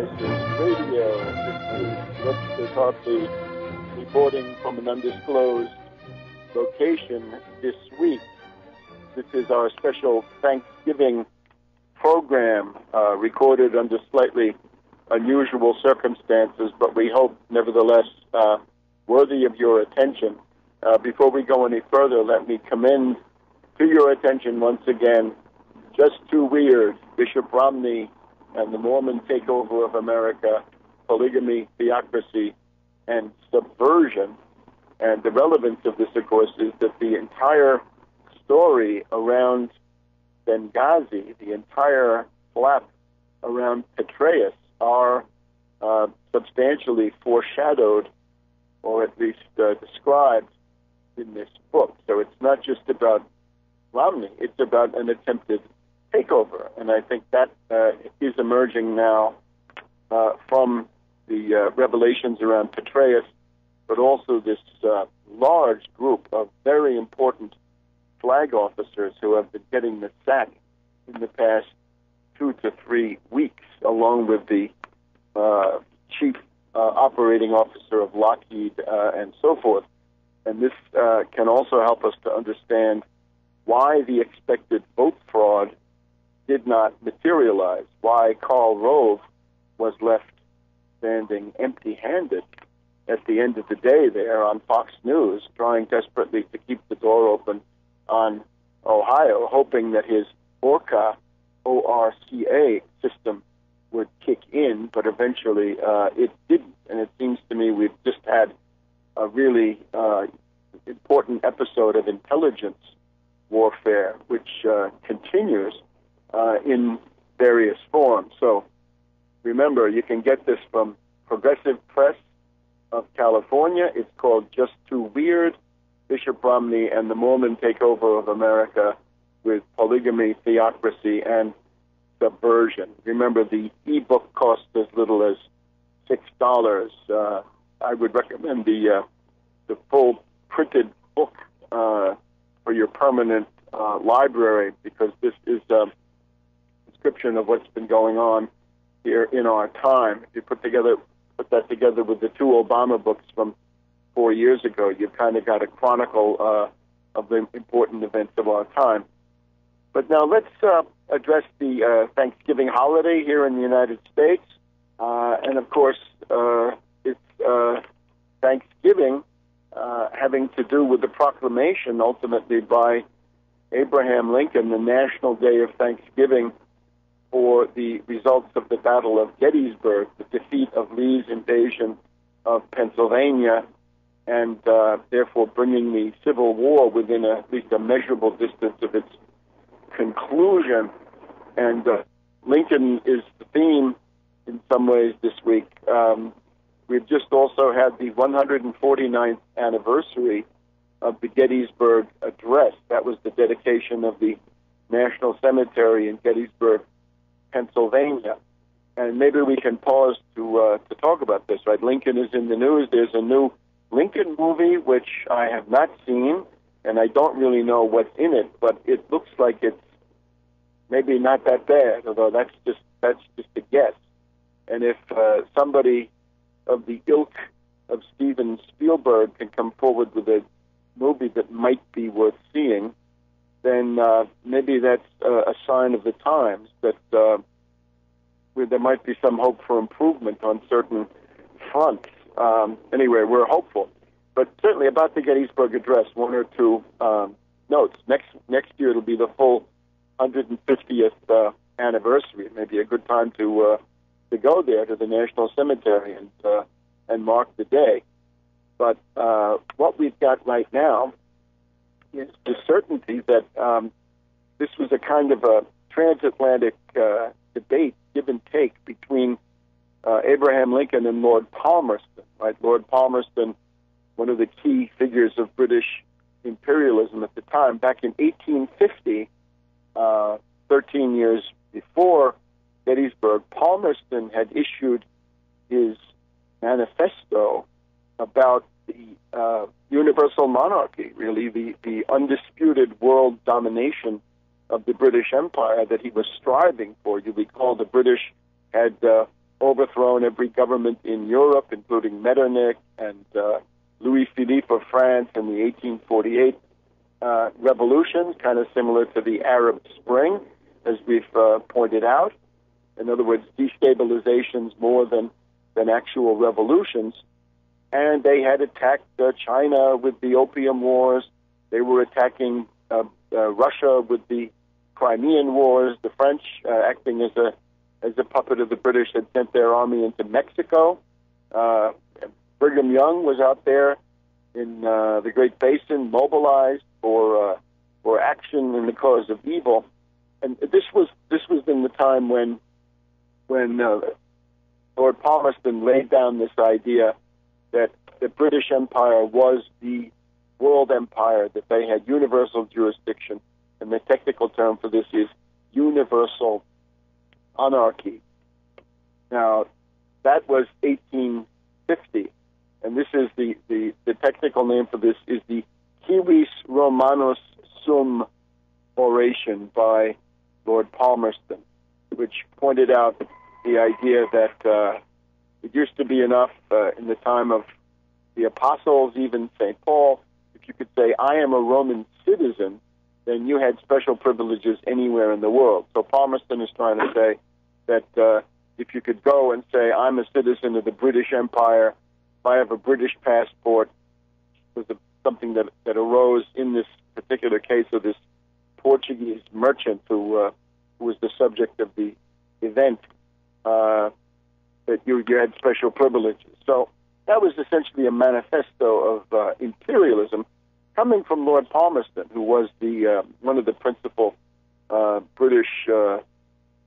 Crisis Radio. This is Webster Tarpley reporting from an undisclosed location this week. This is our special Thanksgiving program, recorded under slightly unusual circumstances, but we hope, nevertheless, worthy of your attention. Before we go any further, let me commend to your attention once again Just Too Weird, Bishop Romney and the Mormon Takeover of America, Polygamy, Theocracy, and Subversion. And the relevance of this, of course, is that the entire story around Benghazi, the entire flap around Petraeus, are substantially foreshadowed, or at least described, in this book. So it's not just about Romney, it's about an attempted takeover. And I think that is emerging now from the revelations around Petraeus, but also this large group of very important flag officers who have been getting the sack in the past 2 to 3 weeks, along with the chief operating officer of Lockheed and so forth. And this can also help us to understand why the expected vote fraud did not materialize, why Karl Rove was left standing empty-handed at the end of the day there on Fox News, trying desperately to keep the door open on Ohio, hoping that his ORCA, O-R-C-A system would kick in, but eventually it didn't. And it seems to me we've just had a really important episode of intelligence warfare, which continues in various forms. So remember, you can get this from Progressive Press of California. It's called Just Too Weird, Bishop Romney and the Mormon Takeover of America with Polygamy, Theocracy, and Subversion. Remember, the ebook costs as little as $6. I would recommend the full printed book for your permanent library, because this is a description of what's been going on here in our time. If you put that together with the 2 Obama books from 4 years ago, you've kind of got a chronicle of the important events of our time. But now let's address the Thanksgiving holiday here in the United States. And of course, it's Thanksgiving having to do with the proclamation ultimately by Abraham Lincoln, the National Day of Thanksgiving, for the results of the Battle of Gettysburg, the defeat of Lee's invasion of Pennsylvania, and therefore bringing the Civil War within at least a measurable distance of its conclusion. And Lincoln is the theme in some ways this week. We've just also had the 149th anniversary of the Gettysburg Address. That was the dedication of the National Cemetery in Gettysburg, Pennsylvania. And maybe we can pause to talk about this, right? Lincoln is in the news. There's a new Lincoln movie, which I have not seen, and I don't really know what's in it, but it looks like it's maybe not that bad, although that's just a guess. And if somebody of the ilk of Steven Spielberg can come forward with a movie that might be worth seeing, then maybe that's a sign of the times that there might be some hope for improvement on certain fronts. Anyway, we're hopeful. But certainly about the Gettysburg Address, 1 or 2 notes. Next year it'll be the full 150th anniversary. It may be a good time to go there to the National Cemetery and mark the day. But what we've got right now is the certainty that this was a kind of a transatlantic debate, give and take, between Abraham Lincoln and Lord Palmerston. Right, Lord Palmerston, one of the key figures of British imperialism at the time, back in 1850, 13 years before Gettysburg, Palmerston had issued his manifesto about the universal monarchy, really the undisputed world domination of the British Empire that he was striving for. You recall the British had overthrown every government in Europe, including Metternich and Louis-Philippe of France in the 1848 revolution, kind of similar to the Arab Spring, as we've pointed out. In other words, destabilizations more than actual revolutions. And they had attacked China with the Opium Wars. They were attacking Russia with the Crimean Wars. The French, acting as a puppet of the British, had sent their army into Mexico. Brigham Young was out there in the Great Basin, mobilized for action in the cause of evil. And this was in the time when Lord Palmerston laid down this idea that the British Empire was the world empire, that they had universal jurisdiction, and the technical term for this is universal anarchy. Now, that was 1850, and this is the technical name for this is the Civis Romanus Sum oration by Lord Palmerston, which pointed out the idea that it used to be enough in the time of the apostles, even St. Paul, if you could say, I am a Roman citizen, then you had special privileges anywhere in the world. So Palmerston is trying to say that if you could go and say, I'm a citizen of the British Empire, if I have a British passport, was something that arose in this particular case of this Portuguese merchant who was the subject of the event, that you had special privileges. So that was essentially a manifesto of imperialism coming from Lord Palmerston, who was the one of the principal British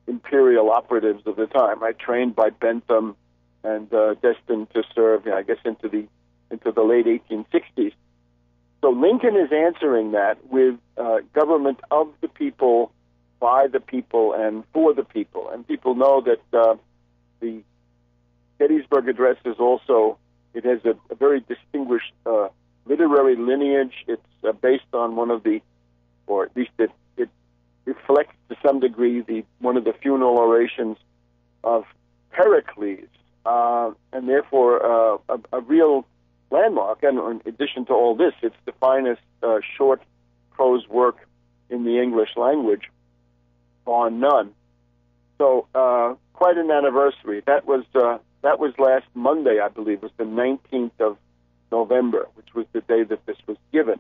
imperial operatives of the time, right? Trained by Bentham and destined to serve, I guess, into the late 1860s. So Lincoln is answering that with government of the people, by the people, and for the people. And people know that the Gettysburg Address is also, it has a very distinguished literary lineage. It's based on one of the, or at least it reflects to some degree one of the funeral orations of Pericles, and therefore a real landmark. And in addition to all this, it's the finest short prose work in the English language, bar none. So quite an anniversary. That was last Monday, I believe. It was the 19th of November, which was the day that this was given.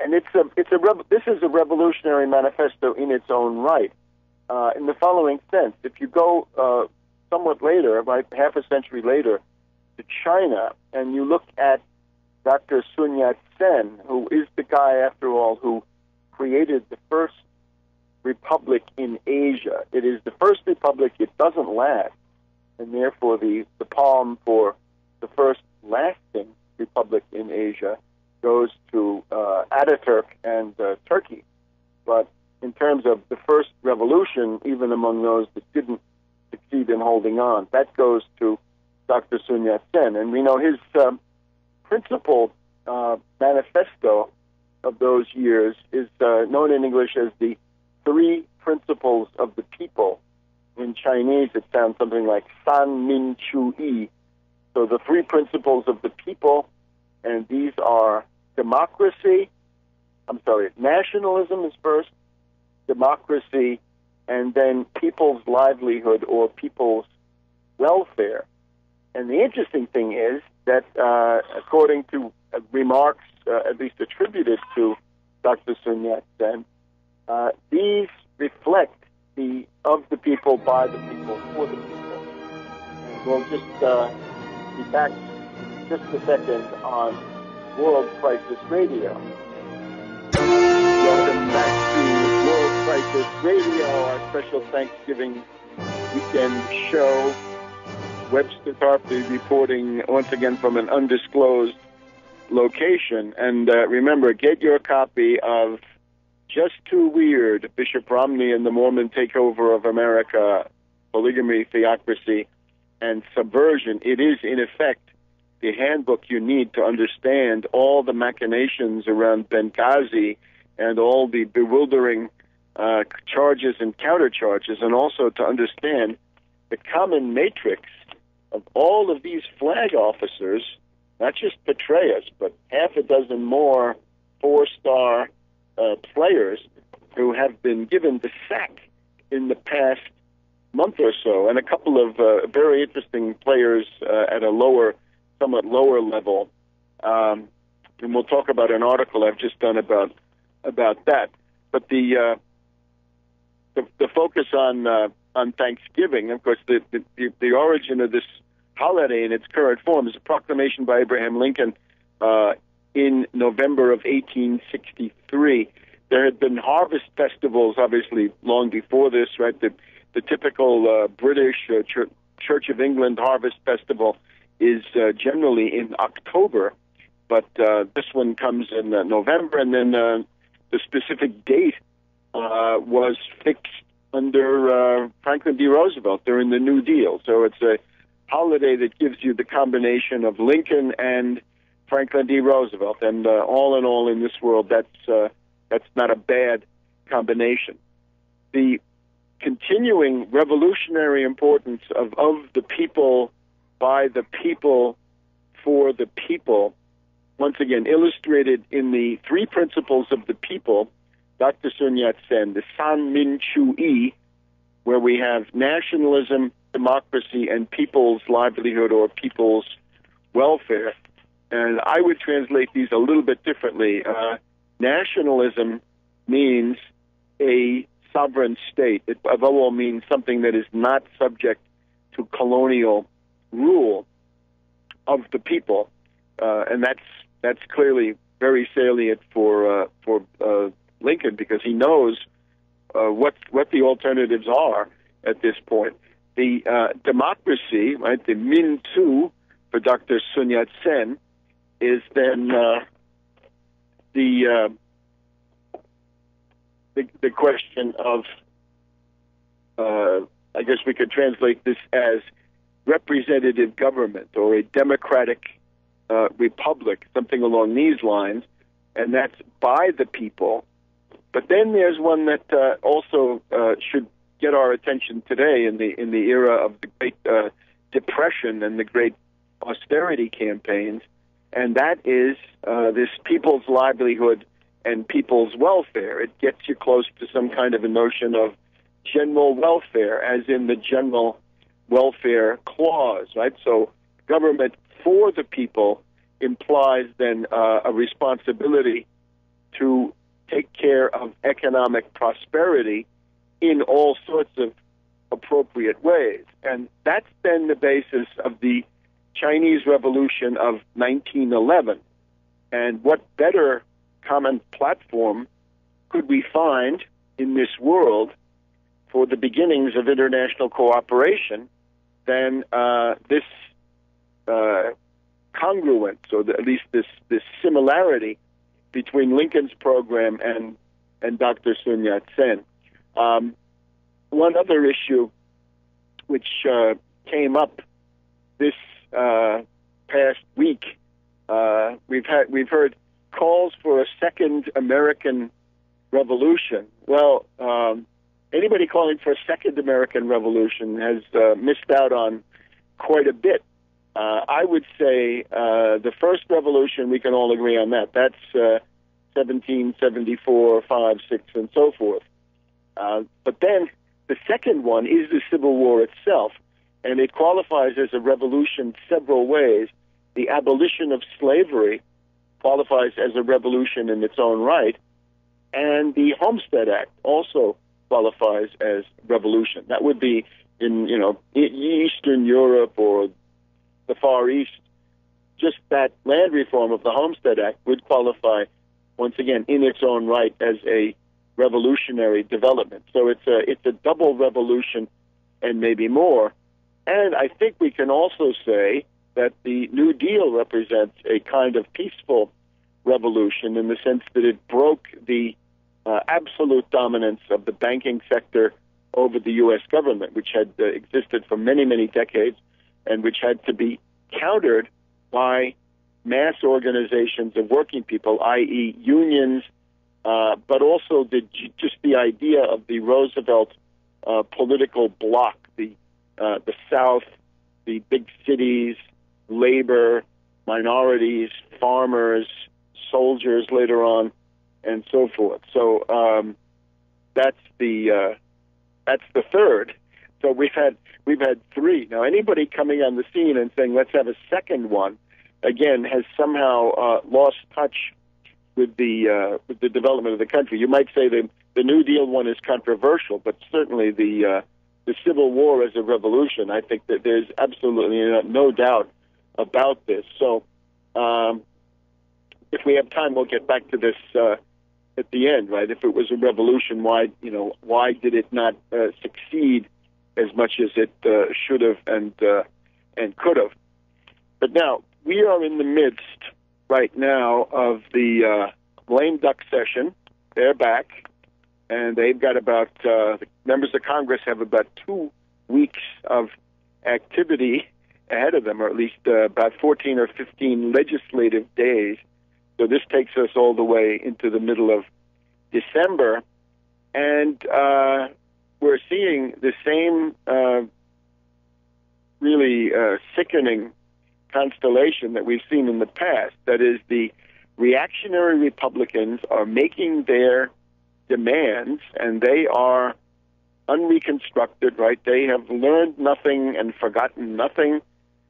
And this is a revolutionary manifesto in its own right, in the following sense. If you go somewhat later, about half a century later, to China, and you look at Dr. Sun Yat-sen, who is the guy, after all, who created the first republic in Asia. It is the first republic. It doesn't last, and therefore the palm for the first lasting republic in Asia goes to Ataturk and Turkey. But in terms of the first revolution, even among those that didn't succeed in holding on, that goes to Dr. Sun Yat-sen. And we know his principal manifesto of those years is known in English as the Three Principles of the People. In Chinese, it sounds something like San Min Chu Yi. So the three principles of the people, and these are nationalism is first, democracy, and then people's livelihood or people's welfare. And the interesting thing is that, according to remarks at least attributed to Dr. Sun Yat-sen, these reflect the of the people, by the people, for the people. And we'll just be back just a second on World Crisis Radio. Welcome back to World Crisis Radio, our special Thanksgiving weekend show. Webster Tarpley reporting once again from an undisclosed location. And remember, get your copy of Just Too Weird, Bishop Romney and the Mormon Takeover of America, Polygamy, Theocracy, and Subversion. It is, in effect, the handbook you need to understand all the machinations around Benghazi and all the bewildering charges and countercharges, and also to understand the common matrix of all of these flag officers, not just Petraeus, but half a dozen more four-star players who have been given the sack in the past month or so, and a couple of very interesting players at a somewhat lower level. And we'll talk about an article I've just done about that. But the focus on Thanksgiving, of course, the origin of this holiday in its current form is a proclamation by Abraham Lincoln in November of 1863. There had been harvest festivals, obviously, long before this, right? The typical British Church of England Harvest Festival is generally in October, but this one comes in November, and then the specific date was fixed under Franklin D. Roosevelt during the New Deal. So it's a holiday that gives you the combination of Lincoln and Franklin D. Roosevelt, and all in all in this world, that's not a bad combination. The continuing revolutionary importance of the people, by the people, for the people, once again illustrated in the three principles of the people, Dr. Sun Yat-sen, the San Min Chu-i, where we have nationalism, democracy, and people's livelihood or people's welfare. And I would translate these a little bit differently. Nationalism means a sovereign state. It above all means something that is not subject to colonial rule of the people, and that's clearly very salient for Lincoln, because he knows what the alternatives are at this point. The democracy, right, the Min Tu for Dr. Sun Yat-sen, is then the question of, I guess we could translate this as representative government or a democratic republic, something along these lines, and that's by the people. But then there's one that also should get our attention today in the era of the Great Depression and the great austerity campaigns, and that is this people's livelihood and people's welfare. It gets you close to some kind of a notion of general welfare, as in the general welfare clause, right? So government for the people implies then a responsibility to take care of economic prosperity in all sorts of appropriate ways. And that's then the basis of the Chinese Revolution of 1911. And what better common platform could we find in this world for the beginnings of international cooperation than this congruence, or at least this similarity between Lincoln's program and Dr. Sun Yat-sen. One other issue which came up this past week, we've heard calls for a second American revolution. Well, anybody calling for a second American revolution has missed out on quite a bit. I would say the first revolution, we can all agree on that. That's 1774, 5, 6, and so forth. But then the second one is the Civil War itself, and it qualifies as a revolution several ways. The abolition of slavery qualifies as a revolution in its own right, and the Homestead Act also qualifies as revolution. That would be in Eastern Europe or the Far East. Just that land reform of the Homestead Act would qualify, once again, in its own right as a revolutionary development. So it's a double revolution and maybe more. And I think we can also say that the New Deal represents a kind of peaceful revolution in the sense that it broke the absolute dominance of the banking sector over the U.S. government, which had existed for many, many decades, and which had to be countered by mass organizations of working people, i.e. unions, but also just the idea of the Roosevelt political bloc, the the South, the big cities, labor, minorities, farmers, soldiers later on, and so forth. So that's the third. So we've had three. Now anybody coming on the scene and saying let's have a second one, again, has somehow lost touch with the development of the country. You might say the New Deal one is controversial, but certainly the Civil War as a revolution, I think that there's absolutely no doubt about this. So if we have time, we'll get back to this at the end, right? If it was a revolution, why did it not succeed as much as it should have and could have? But now we are in the midst right now of the lame duck session. They're back, and they've got about the members of Congress have about 2 weeks of activity ahead of them, or at least about 14 or 15 legislative days. So this takes us all the way into the middle of December, and we're seeing the same really sickening constellation that we've seen in the past. That is, the reactionary Republicans are making their demands, and they are unreconstructed, right? They have learned nothing and forgotten nothing.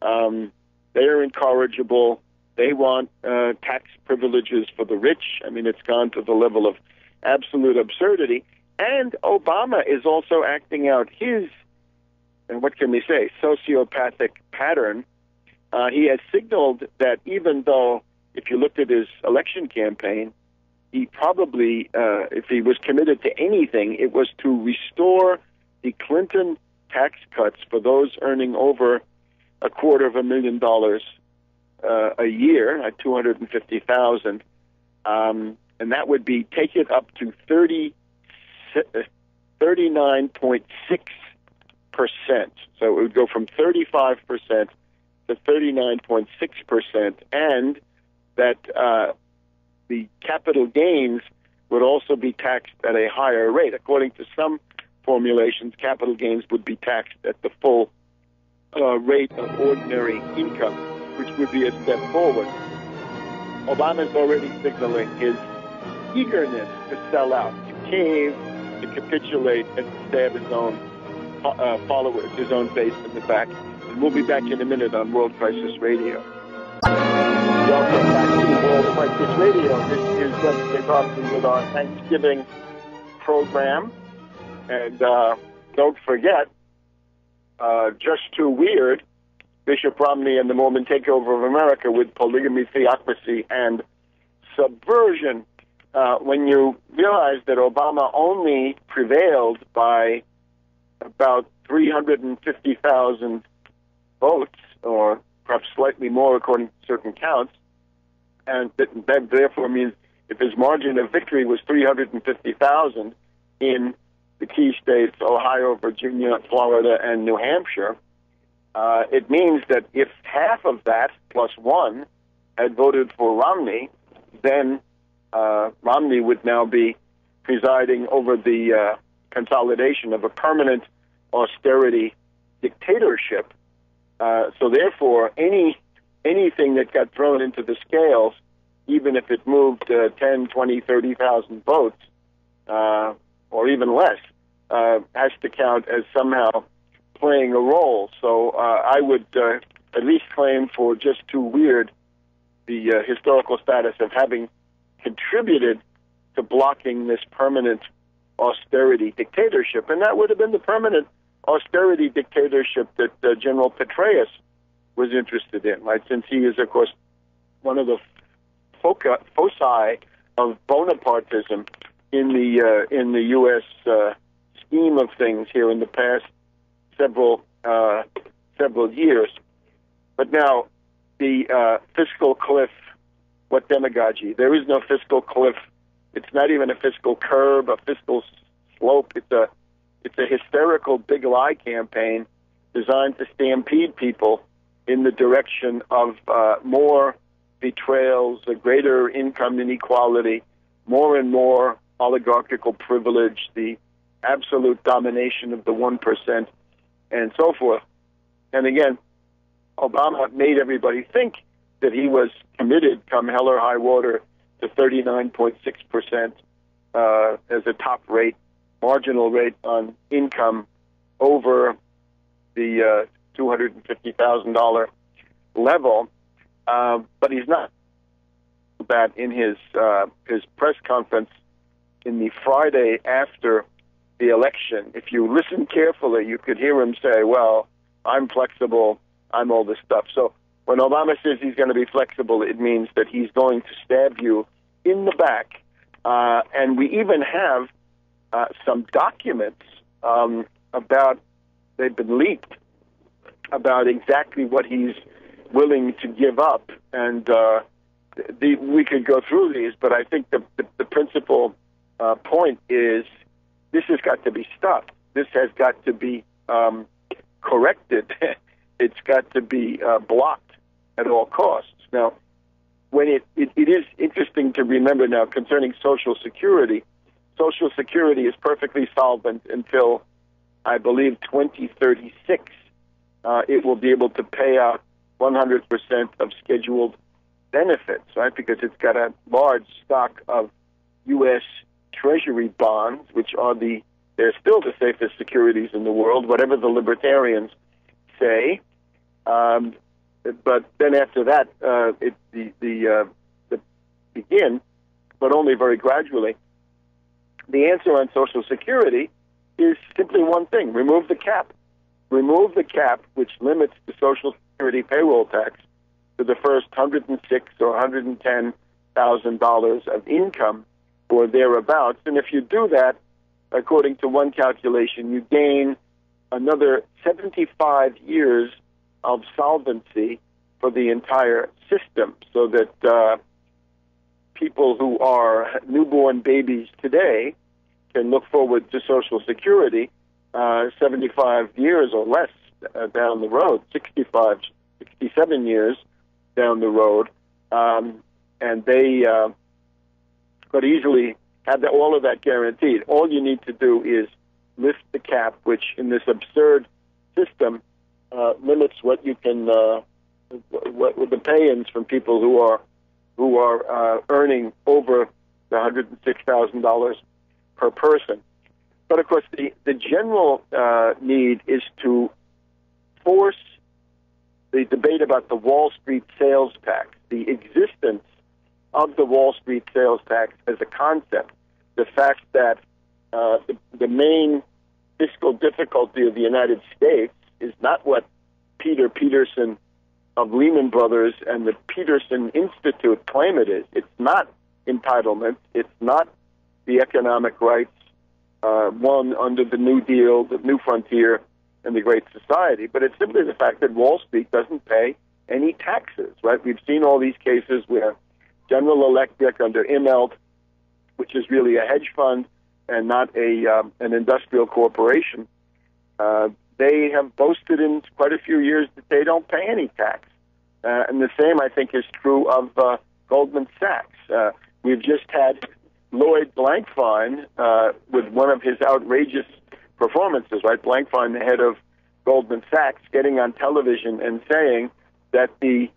They are incorrigible. They want tax privileges for the rich. I mean, it's gone to the level of absolute absurdity. And Obama is also acting out his, and what can we say, sociopathic pattern. He has signaled that even though, if you looked at his election campaign, he probably, if he was committed to anything, it was to restore the Clinton tax cuts for those earning over $250,000 a year, at $250,000, and that would be take it up to 39.6%. So it would go from 35% to 39.6%, and that the capital gains would also be taxed at a higher rate. According to some formulations, capital gains would be taxed at the full rate of ordinary income, which would be a step forward. Obama's already signaling his eagerness to sell out, to cave, to capitulate, and to stab his own followers, his own base in the back. And we'll be back in a minute on World Crisis Radio. Welcome back to World Crisis Radio. This is Webster Tarpley with our Thanksgiving program. And don't forget, Just Too Weird, Bishop Romney and the Mormon Takeover of America with Polygamy, Theocracy, and Subversion. When you realize that Obama only prevailed by about 350,000 votes, or perhaps slightly more according to certain counts, and that therefore means if his margin of victory was 350,000 in the key states, Ohio, Virginia, Florida, and New Hampshire, it means that if half of that plus one had voted for Romney, then Romney would now be presiding over the consolidation of a permanent austerity dictatorship. So therefore, anything that got thrown into the scales, even if it moved 10, 20, 30,000 votes, or even less, has to count as somehow playing a role. So I would at least claim for Just Too Weird the historical status of having contributed to blocking this permanent austerity dictatorship. And that would have been the permanent austerity dictatorship that General Petraeus was interested in, right? Since he is, of course, one of the foci of Bonapartism in the U.S. Scheme of things here in the past several years. But now the fiscal cliff. What demagogy? There is no fiscal cliff. It's not even a fiscal curve, a fiscal slope. It's a hysterical big lie campaign designed to stampede people in the direction of more betrayals, a greater income inequality, more and more oligarchical privilege, the absolute domination of the 1%, and so forth. And again, Obama made everybody think that he was committed, come hell or high water, to 39.6% as a top rate, marginal rate on income over the $250,000 level. But he's not. That in his press conference in the Friday after the election, if you listen carefully, you could hear him say, well, I'm flexible, I'm all this stuff. So when Obama says he's going to be flexible, it means that he's going to stab you in the back. And we even have some documents about, they've been leaked, about exactly what he's willing to give up. And we could go through these, but I think the principal point is this has got to be stopped. This has got to be corrected. It's got to be blocked at all costs. Now, when it is interesting to remember now concerning Social Security, Social Security is perfectly solvent until, I believe, 2036. It will be able to pay out 100% of scheduled benefits, right? Because it's got a large stock of U.S. Treasury bonds, which are they're still the safest securities in the world, whatever the libertarians say. But then after that, the begin, but only very gradually. The answer on Social Security is simply one thing: remove the cap. Remove the cap, which limits the Social Security payroll tax to the first $106,000 or $110,000 of income or thereabouts. And if you do that, according to one calculation, you gain another 75 years of solvency for the entire system, so that people who are newborn babies today can look forward to Social Security 75 years or less down the road, 67 years down the road, and they could easily have all of that guaranteed. All you need to do is lift the cap, which in this absurd system limits what you can, what the pay-ins from people who are earning over the $106,000 per person. But of course, the general need is to force the debate about the Wall Street sales tax, the existence of the Wall Street sales tax as a concept, the fact that the main fiscal difficulty of the United States is not what Peter Peterson of Lehman Brothers and the Peterson Institute claim it is. It's not entitlement. It's not the economic rights won under the New Deal, the New Frontier, and the Great Society, but it's simply the fact that Wall Street doesn't pay any taxes, right? We've seen all these cases where General Electric under Immelt, which is really a hedge fund and not an industrial corporation, they have boasted in quite a few years that they don't pay any tax. And the same, I think, is true of Goldman Sachs. We've just had Lloyd Blankfein with one of his outrageous performances, right? Blankfein, the head of Goldman Sachs, getting on television and saying that the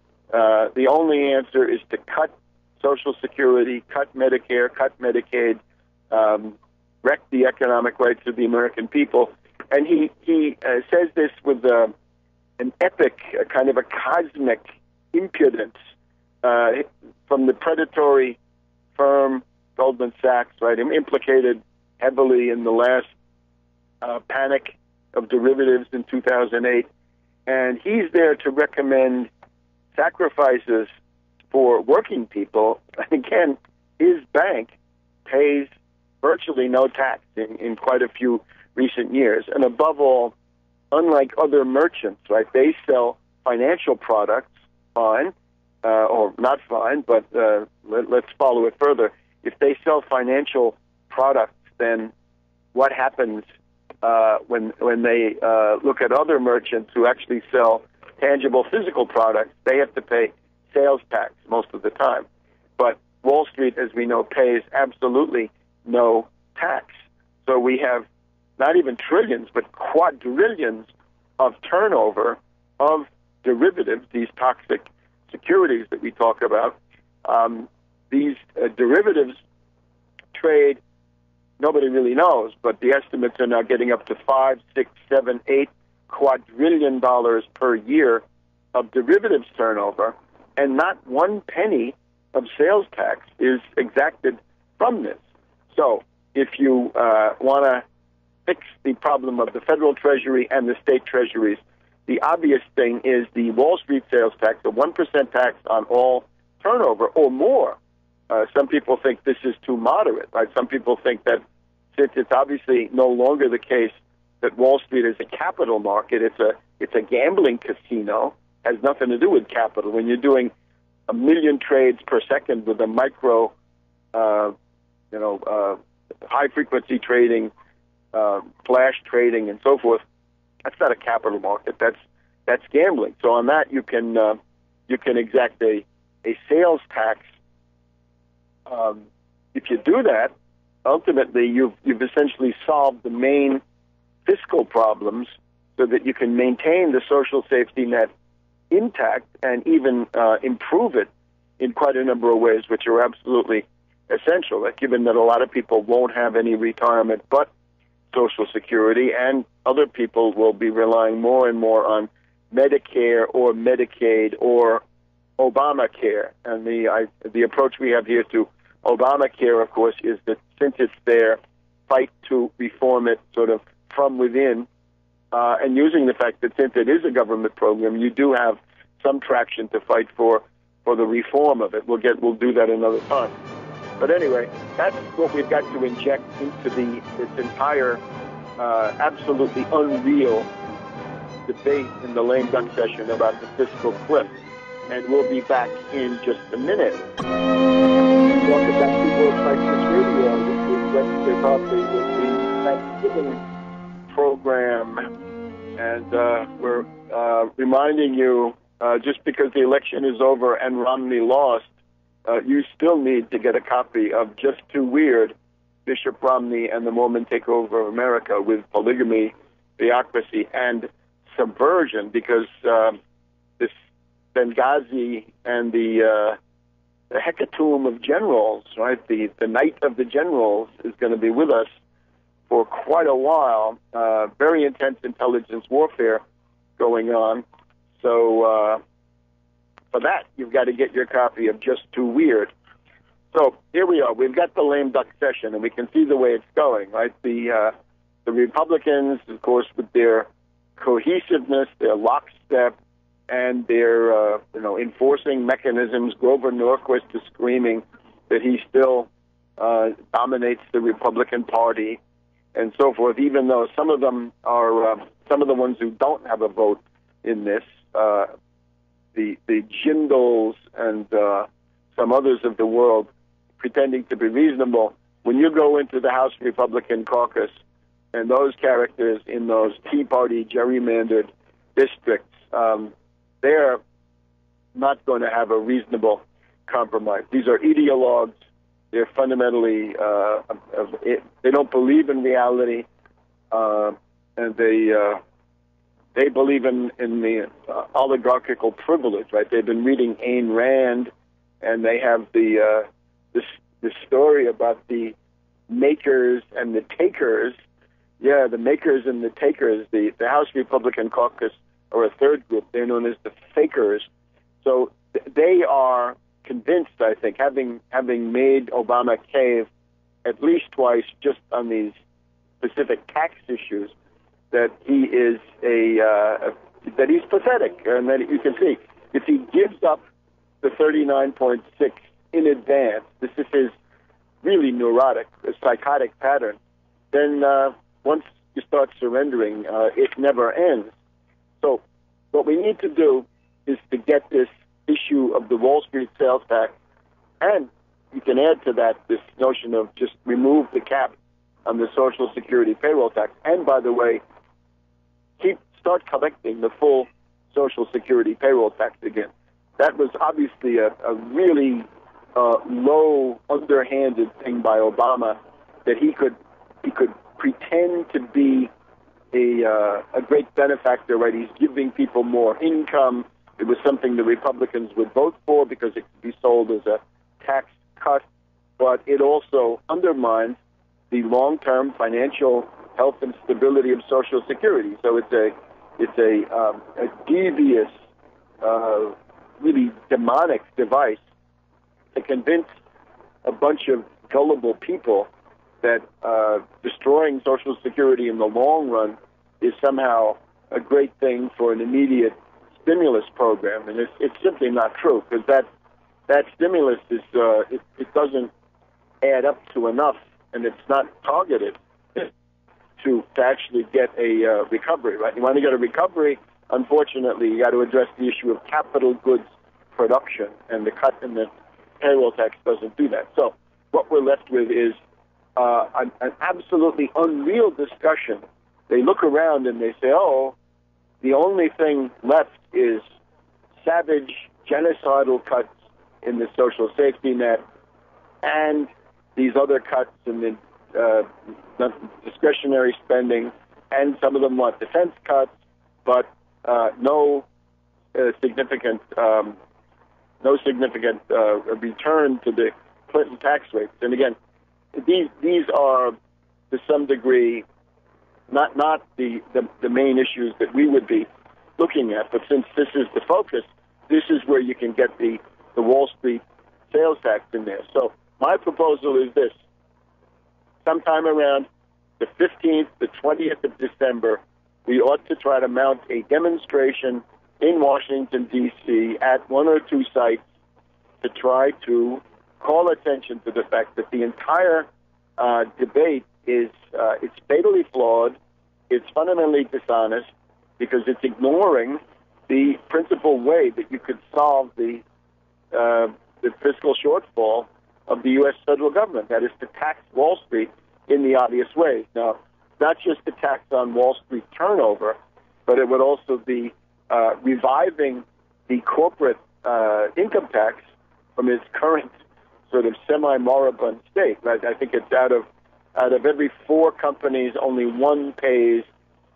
only answer is to cut Social Security, cut Medicare, cut Medicaid, wreck the economic rights of the American people. And he says this with an epic, kind of a cosmic impudence from the predatory firm Goldman Sachs, right? Implicated heavily in the last panic of derivatives in 2008. And he's there to recommend sacrifices for working people. And again, his bank pays virtually no tax in quite a few recent years. And above all, unlike other merchants, right, they sell financial products, fine, or not fine, but let's follow it further. If they sell financial products, then what happens when they look at other merchants who actually sell tangible physical products? They have to pay sales tax most of the time. But Wall Street, as we know, pays absolutely no tax. So we have not even trillions, but quadrillions of turnover of derivatives, these toxic securities that we talk about. These derivatives trade, nobody really knows, but the estimates are now getting up to $5, $6, $7, $8 quadrillion per year of derivatives turnover, and not one penny of sales tax is exacted from this. So if you want to fix the problem of the federal treasury and the state treasuries, the obvious thing is the Wall Street sales tax, the 1% tax on all turnover or more. Some people think this is too moderate, right? Some people think that since it's obviously no longer the case that Wall Street is a capital market, it's a gambling casino, has nothing to do with capital. When you're doing 1 million trades per second with a micro, high-frequency trading, flash trading, and so forth, that's not a capital market. That's gambling. So on that, you can exact a sales tax. If you do that, ultimately you've essentially solved the main fiscal problems, so that you can maintain the social safety net intact and even improve it in quite a number of ways, which are absolutely essential. Given that a lot of people won't have any retirement but Social Security, and other people will be relying more and more on Medicare or Medicaid or Obamacare. And the approach we have here to Obamacare, of course, is that since it's there, fight to reform it sort of from within, and using the fact that since it is a government program, you do have some traction to fight for the reform of it. We'll do that another time. But anyway, that's what we've got to inject into this entire absolutely unreal debate in the lame duck session about the fiscal cliff. And we'll be back in just a minute. Welcome back to World Crisis Radio. This is Webster Tarpley with the Thanksgiving program. And we're reminding you, just because the election is over and Romney lost, you still need to get a copy of Just Too Weird, Bishop Romney and the Mormon Takeover of America with Polygamy, Theocracy, and Subversion, because this Benghazi and the hecatomb of generals, right, the night of the generals is going to be with us for quite a while. Very intense intelligence warfare going on. So for that, you've got to get your copy of Just Too Weird. So here we are. We've got the lame duck session, and we can see the way it's going, right? The Republicans, of course, with their cohesiveness, their lockstep, and their enforcing mechanisms. Grover Norquist is screaming that he still dominates the Republican Party, and so forth. Even though some of them are some of the ones who don't have a vote in this. The Jindals and some others of the world pretending to be reasonable. When you go into the House Republican caucus and those characters in those Tea Party gerrymandered districts, they're not going to have a reasonable compromise. These are ideologues. They're fundamentally, they don't believe in reality, and they believe in the oligarchical privilege, right? They've been reading Ayn Rand, and they have the story about the makers and the takers. Yeah, the makers and the takers. The House Republican caucus are a third group. They're known as the fakers. So they are convinced, I think, having made Obama cave at least twice just on these specific tax issues, that he is that he's pathetic, and that you can see if he gives up the 39.6 in advance, this is his really neurotic, psychotic pattern, then once you start surrendering, it never ends. So what we need to do is to get this issue of the Wall Street sales tax, and you can add to that this notion of just remove the cap on the Social Security payroll tax, and by the way, start collecting the full Social Security payroll tax again. That was obviously a really low, underhanded thing by Obama, that he could pretend to be a great benefactor, right? He's giving people more income. It was something the Republicans would vote for because it could be sold as a tax cut, but it also undermines the long-term financial health and stability of Social Security. So it's a devious, really demonic device to convince a bunch of gullible people that destroying Social Security in the long run is somehow a great thing for an immediate stimulus program, and it's simply not true, because that stimulus is it doesn't add up to enough, and it's not targeted to actually get a recovery. Right? You want to get a recovery, unfortunately, you got to address the issue of capital goods production, and the cut in the payroll tax doesn't do that. So what we're left with is an absolutely unreal discussion. They look around and they say, oh, the only thing left is savage, genocidal cuts in the social safety net and these other cuts in the discretionary spending, and some of them want defense cuts, but no significant return to the Clinton tax rates. And again, these are, to some degree, not the main issues that we would be looking at, but since this is the focus, this is where you can get the Wall Street sales tax in there. So my proposal is this: sometime around the 15th, the 20th of December, we ought to try to mount a demonstration in Washington, D.C. at one or two sites to try to call attention to the fact that the entire debate is it's fatally flawed, it's fundamentally dishonest, because it's ignoring the principal way that you could solve the fiscal shortfall of the U.S. federal government, that is to tax Wall Street in the obvious way. Now, not just the tax on Wall Street turnover, but it would also be reviving the corporate income tax from its current sort of semi-moribund state. Right? I think it's out of every 4 companies, only one pays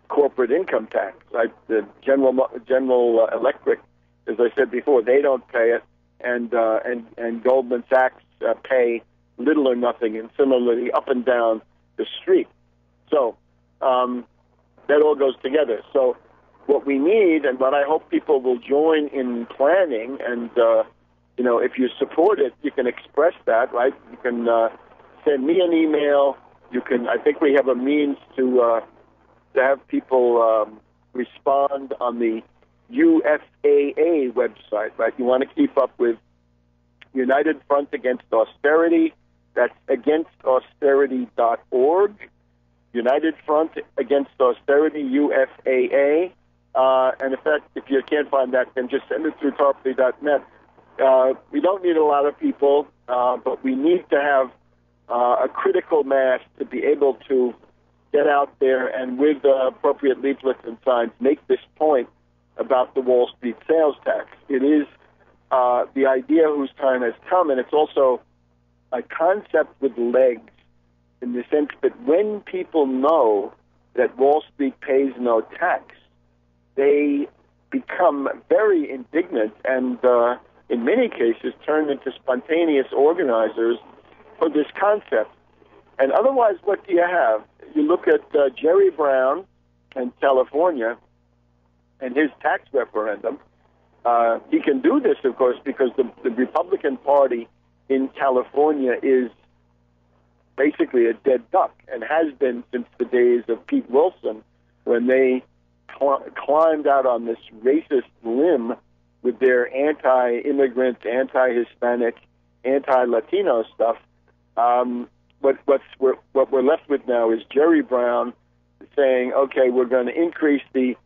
corporate income tax. Right? The General Electric, as I said before, they don't pay it, and Goldman Sachs pay little or nothing, and similarly up and down the street. So that all goes together. So what we need, and what I hope people will join in planning, and if you support it, you can express that, right? You can send me an email. You can. I think we have a means to have people respond on the UFAA website, right? You want to keep up with United Front Against Austerity. That's againstausterity.org. United Front Against Austerity, UFAA. And if you can't find that, then just send it through tarpley.net. We don't need a lot of people, but we need to have a critical mass to be able to get out there and, with appropriate leaflets and signs, make this point about the Wall Street sales tax. It is the idea whose time has come, and it's also a concept with legs, in the sense that when people know that Wall Street pays no tax, they become very indignant and, in many cases, turn into spontaneous organizers for this concept. And otherwise, what do you have? You look at Jerry Brown in California and his tax referendum. He can do this, of course, because the Republican Party in California is basically a dead duck, and has been since the days of Pete Wilson, when they climbed out on this racist limb with their anti-immigrant, anti-Hispanic, anti-Latino stuff. What we're left with now is Jerry Brown saying, okay, we're going to increase the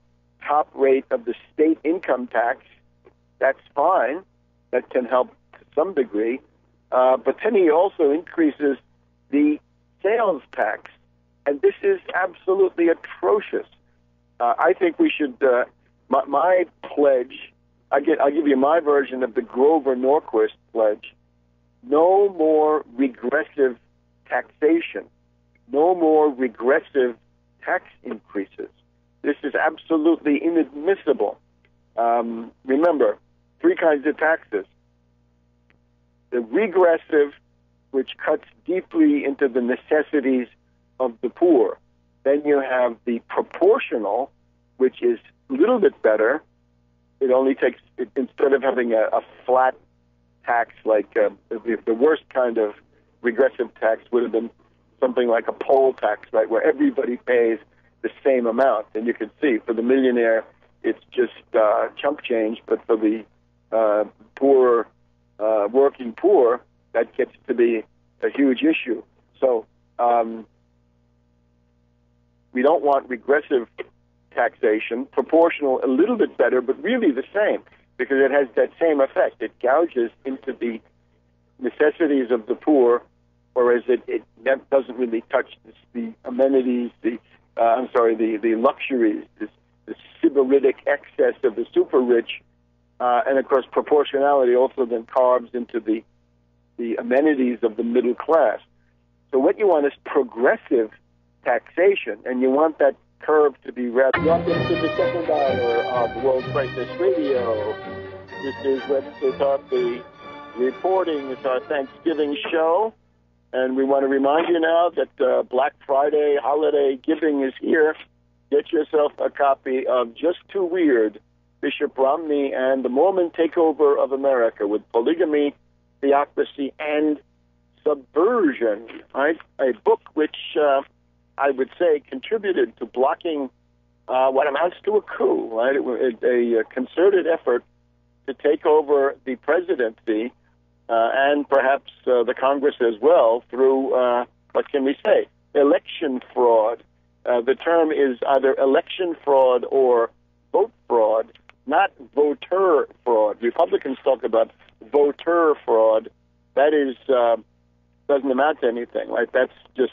top rate of the state income tax. That's fine. That can help to some degree. But then he also increases the sales tax. And this is absolutely atrocious. I think we should, my pledge, I'll give you my version of the Grover Norquist pledge: no more regressive taxation, no more regressive tax increases. This is absolutely inadmissible. Remember, three kinds of taxes. The regressive, which cuts deeply into the necessities of the poor. Then you have the proportional, which is a little bit better. It only takes, instead of having a flat tax, like the worst kind of regressive tax would have been something like a poll tax, right, where everybody pays the same amount. And you can see, for the millionaire, it's just chump change, but for the poor, working poor, that gets to be a huge issue. So we don't want regressive taxation, proportional a little bit better, but really the same, because it has that same effect. It gouges into the necessities of the poor, whereas it doesn't really touch the amenities, the luxuries, the sybaritic excess of the super rich, and of course proportionality also then carves into the amenities of the middle class. So what you want is progressive taxation, and you want that curve to be rather. Welcome to the second hour of World Crisis Radio. This is Webster Tarpley reporting. It's our Thanksgiving show, and we want to remind you now that Black Friday holiday giving is here. Get yourself a copy of Just Too Weird, Bishop Romney and the Mormon Takeover of America with Polygamy, Theocracy, and Subversion, right? A book which I would say contributed to blocking what amounts to a coup, right? It was a concerted effort to take over the presidency and perhaps the Congress as well through, what can we say, election fraud. The term is either election fraud or vote fraud, not voter fraud. Republicans talk about voter fraud. That is doesn't amount to anything, right? That's just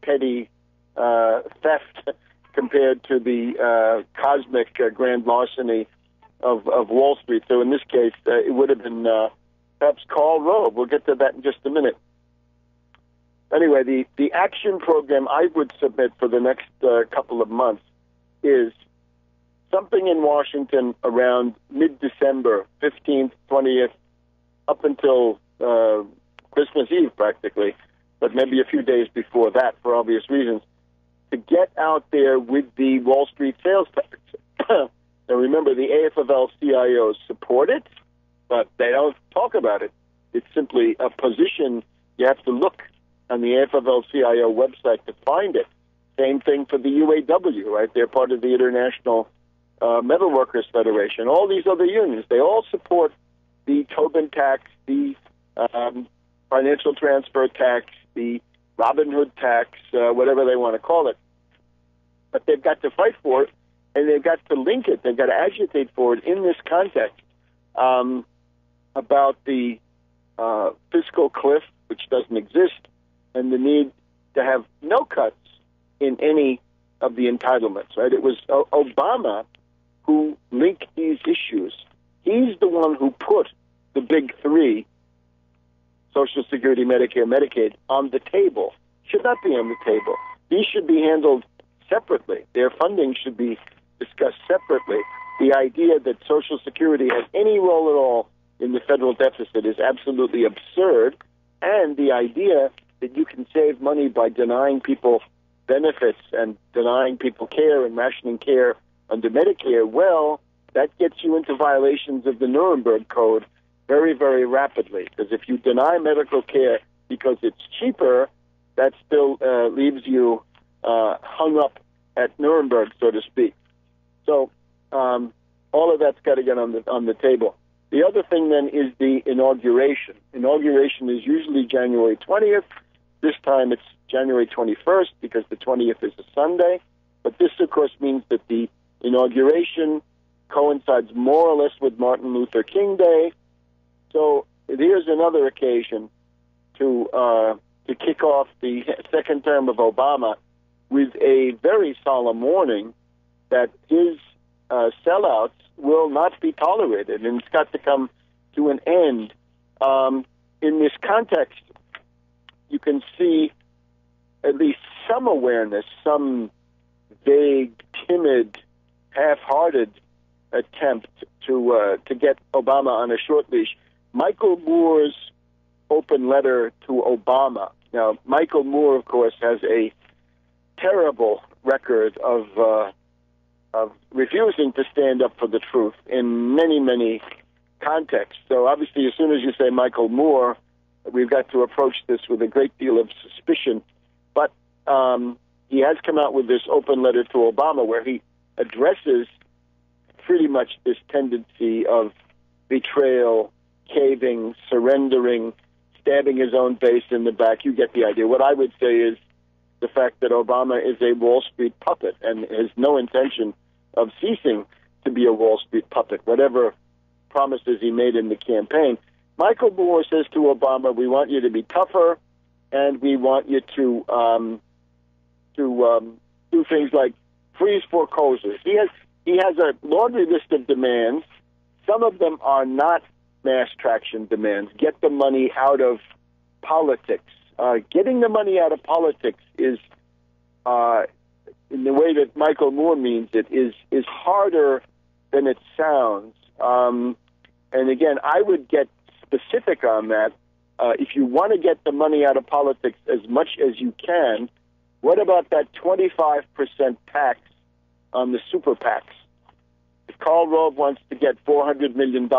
petty theft compared to the cosmic grand larceny of Wall Street. So in this case, it would have been perhaps Karl Rove. We'll get to that in just a minute. Anyway, the action program I would submit for the next couple of months is something in Washington around mid-December, 15th, 20th, up until Christmas Eve practically, but maybe a few days before that for obvious reasons, to get out there with the Wall Street sales tax. Now remember, the AFL-CIOs support it, but they don't talk about it. It's simply a position. You have to look on the AFL-CIO website to find it. Same thing for the UAW, right? They're part of the International Metal Workers Federation. All these other unions, they all support the Tobin tax, the financial transfer tax, the Robin Hood tax, whatever they want to call it. But they've got to fight for it, and they've got to link it. They've got to agitate for it in this context about the fiscal cliff, which doesn't exist, and the need to have no cuts in any of the entitlements, right? It was Obama who linked these issues. He's the one who put the big three, Social Security, Medicare, Medicaid, on the table. Should not be on the table. These should be handled separately. Their funding should be discussed separately. The idea that Social Security has any role at all in the federal deficit is absolutely absurd, and the idea that you can save money by denying people benefits and denying people care and rationing care under Medicare, well, that gets you into violations of the Nuremberg Code very, very rapidly. Because if you deny medical care because it's cheaper, that still leaves you hung up at Nuremberg, so to speak. So all of that's got to get on the table. The other thing then is the inauguration. Inauguration is usually January 20th. This time it's January 21st because the 20th is a Sunday. But this, of course, means that the inauguration coincides more or less with Martin Luther King Day. So here's another occasion to kick off the second term of Obama with a very solemn warning that his sellouts will not be tolerated, and it's got to come to an end. In this context, you can see at least some awareness, some vague timid, half-hearted attempt to get Obama on a short leash. Michael Moore's open letter to Obama. Now, Michael Moore, of course, has a terrible record of refusing to stand up for the truth in many, many contexts. So obviously, as soon as you say Michael Moore, we've got to approach this with a great deal of suspicion. But he has come out with this open letter to Obama where he addresses pretty much this tendency of betrayal, caving, surrendering, stabbing his own base in the back. You get the idea. What I would say is the fact that Obama is a Wall Street puppet and has no intention of ceasing to be a Wall Street puppet, whatever promises he made in the campaign. Michael Moore says to Obama, we want you to be tougher, and we want you to do things like freeze foreclosures. He has a laundry list of demands. Some of them are not mass traction demands. Get the money out of politics. Getting the money out of politics is, in the way that Michael Moore means it, is harder than it sounds. And again, I would get specific on that. If you want to get the money out of politics as much as you can, what about that 25% tax on the super PACs? If Karl Rove wants to get $400 million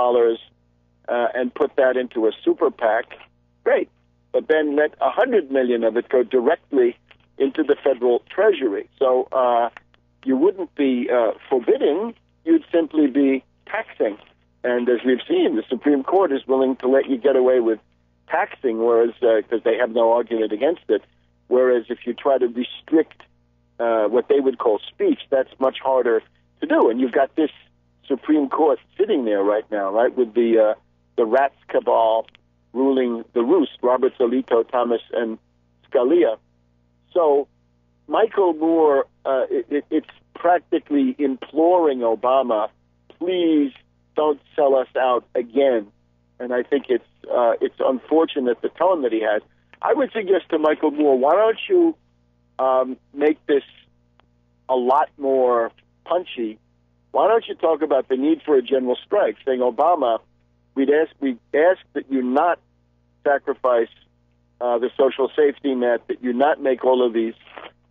and put that into a super PAC, great. But then let $100 million of it go directly into the federal treasury. So you wouldn't be forbidding, you'd simply be taxing. And as we've seen, the Supreme Court is willing to let you get away with taxing, whereas because they have no argument against it. Whereas if you try to restrict what they would call speech, that's much harder to do. And you've got this Supreme Court sitting there right now, right, with the rats cabal ruling the roost, Roberts, Alito, Thomas, and Scalia. So Michael Moore, it's practically imploring Obama, please don't sell us out again. And I think it's unfortunate the tone that he has. I would suggest to Michael Moore, why don't you make this a lot more punchy? Why don't you talk about the need for a general strike, saying, Obama, we ask that you not sacrifice the social safety net, that you not make all of these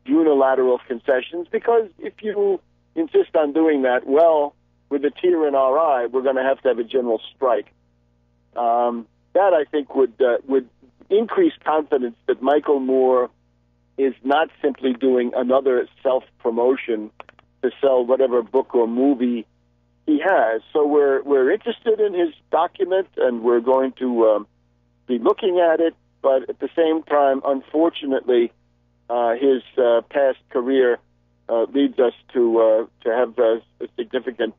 unilateral concessions, because if you insist on doing that, well, with a tear in our eye, we're going to have a general strike. That, I think, would increase confidence that Michael Moore is not simply doing another self-promotion to sell whatever book or movie he has. So we're interested in his document, and we're going to be looking at it, but at the same time, unfortunately, his past career leads us to have a significant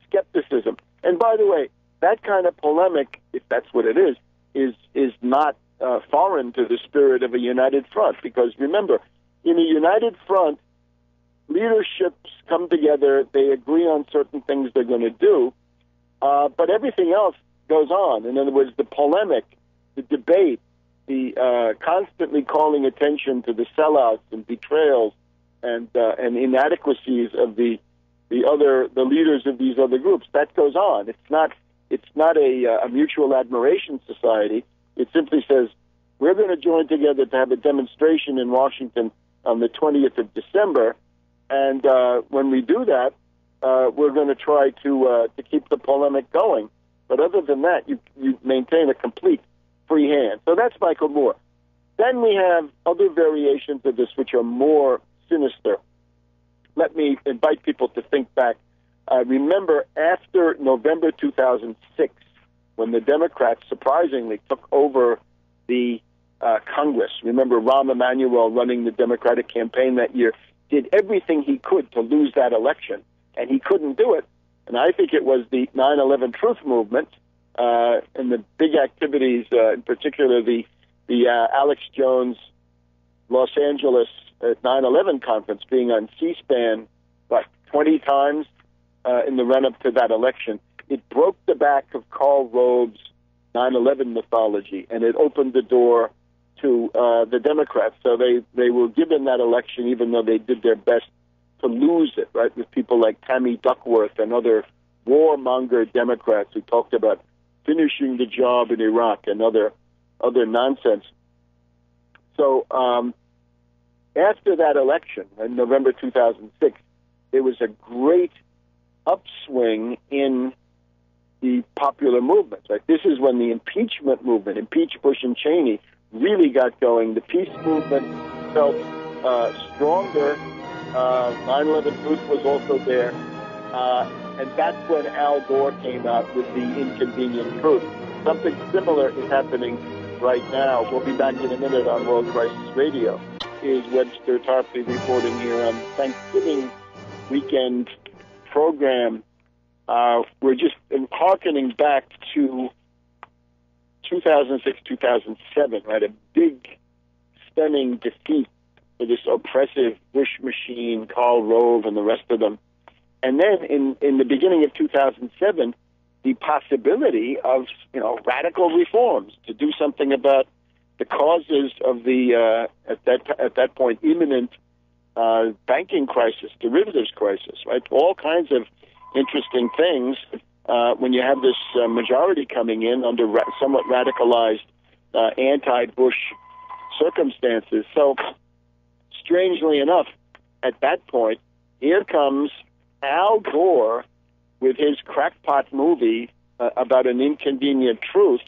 skepticism. And by the way, that kind of polemic, if that's what it is not foreign to the spirit of a united front. Because remember, in a united front, leaderships come together, they agree on certain things they're going to do, but everything else goes on. In other words, the polemic, the debate, the constantly calling attention to the sellouts and betrayals and inadequacies of the leaders of these other groups, that goes on. It's not a mutual admiration society. It simply says, we're going to join together to have a demonstration in Washington on the 20th of December, and when we do that, we're going to try to keep the polemic going. But other than that, you maintain a complete free hand. So that's Michael Moore. Then we have other variations of this which are more sinister. Let me invite people to think back. Remember, after November 2006, when the Democrats surprisingly took over the Congress, remember Rahm Emanuel running the Democratic campaign that year, did everything he could to lose that election, and he couldn't do it. And I think it was the 9/11 Truth Movement and the big activities, in particular the Alex Jones Los Angeles 9/11 conference, being on C-SPAN, 20 times in the run-up to that election. It broke the back of Karl Rove's 9/11 mythology, and it opened the door to the Democrats. So they were given that election, even though they did their best to lose it, right, with people like Tammy Duckworth and other warmonger Democrats who talked about finishing the job in Iraq and other nonsense. So after that election in November 2006, there was a great upswing in the popular movement. Right? This is when the impeachment movement, impeach Bush and Cheney, really got going. The peace movement felt stronger. 9/11 Truth was also there. And that's when Al Gore came out with the inconvenient truth. Something similar is happening right now. We'll be back in a minute on World Crisis Radio. Is Webster Tarpley reporting here on Thanksgiving weekend program. We're just hearkening back to 2006, 2007, right? A big, stunning defeat for this oppressive Bush machine, Karl Rove and the rest of them. And then in the beginning of 2007, the possibility of, radical reforms to do something about the causes of the, at that point, imminent banking crisis, derivatives crisis, right? All kinds of interesting things when you have this majority coming in under somewhat radicalized anti-Bush circumstances. So, strangely enough, at that point, here comes Al Gore with his crackpot movie about an inconvenient truth,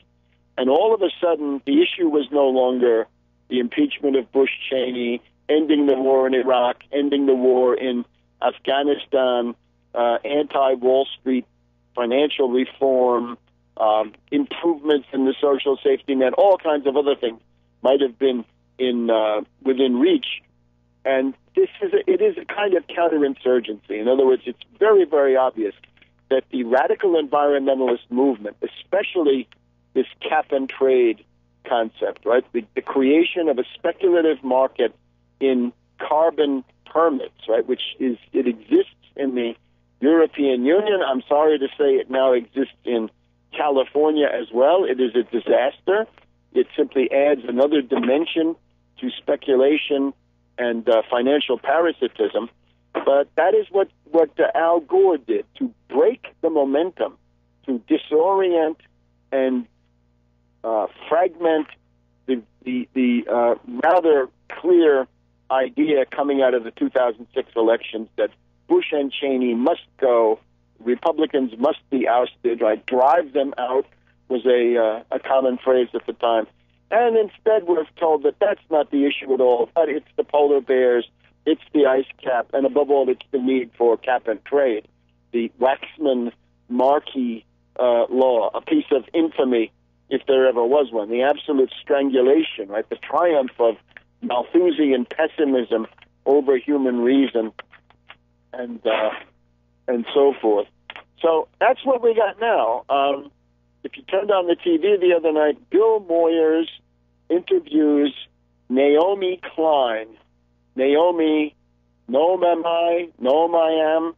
and all of a sudden the issue was no longer the impeachment of Bush Cheney, ending the war in Iraq, ending the war in Afghanistan, anti-Wall Street financial reform, improvements in the social safety net, all kinds of other things might have been within reach. And it is a kind of counterinsurgency. In other words, it's very, very obvious that the radical environmentalist movement, especially this cap and trade concept, right, the creation of a speculative market in carbon permits, right, it exists in the European Union. I'm sorry to say it now exists in California as well. It is a disaster. It simply adds another dimension to speculation and financial parasitism. But that is what Al Gore did, to break the momentum, to disorient and fragment the rather clear idea coming out of the 2006 elections that Bush and Cheney must go, Republicans must be ousted, right? Drive them out was a common phrase at the time. And instead we're told that that's not the issue at all, but it's the polar bears, it's the ice cap, and above all, it's the need for cap and trade. The Waxman-Markey law, a piece of infamy, if there ever was one. The absolute strangulation, right? The triumph of Malthusian pessimism over human reason, and so forth. So that's what we got now. If you turned on the TV the other night, Bill Moyers interviews Naomi Klein. Naomi, Noam am I, Noam I am.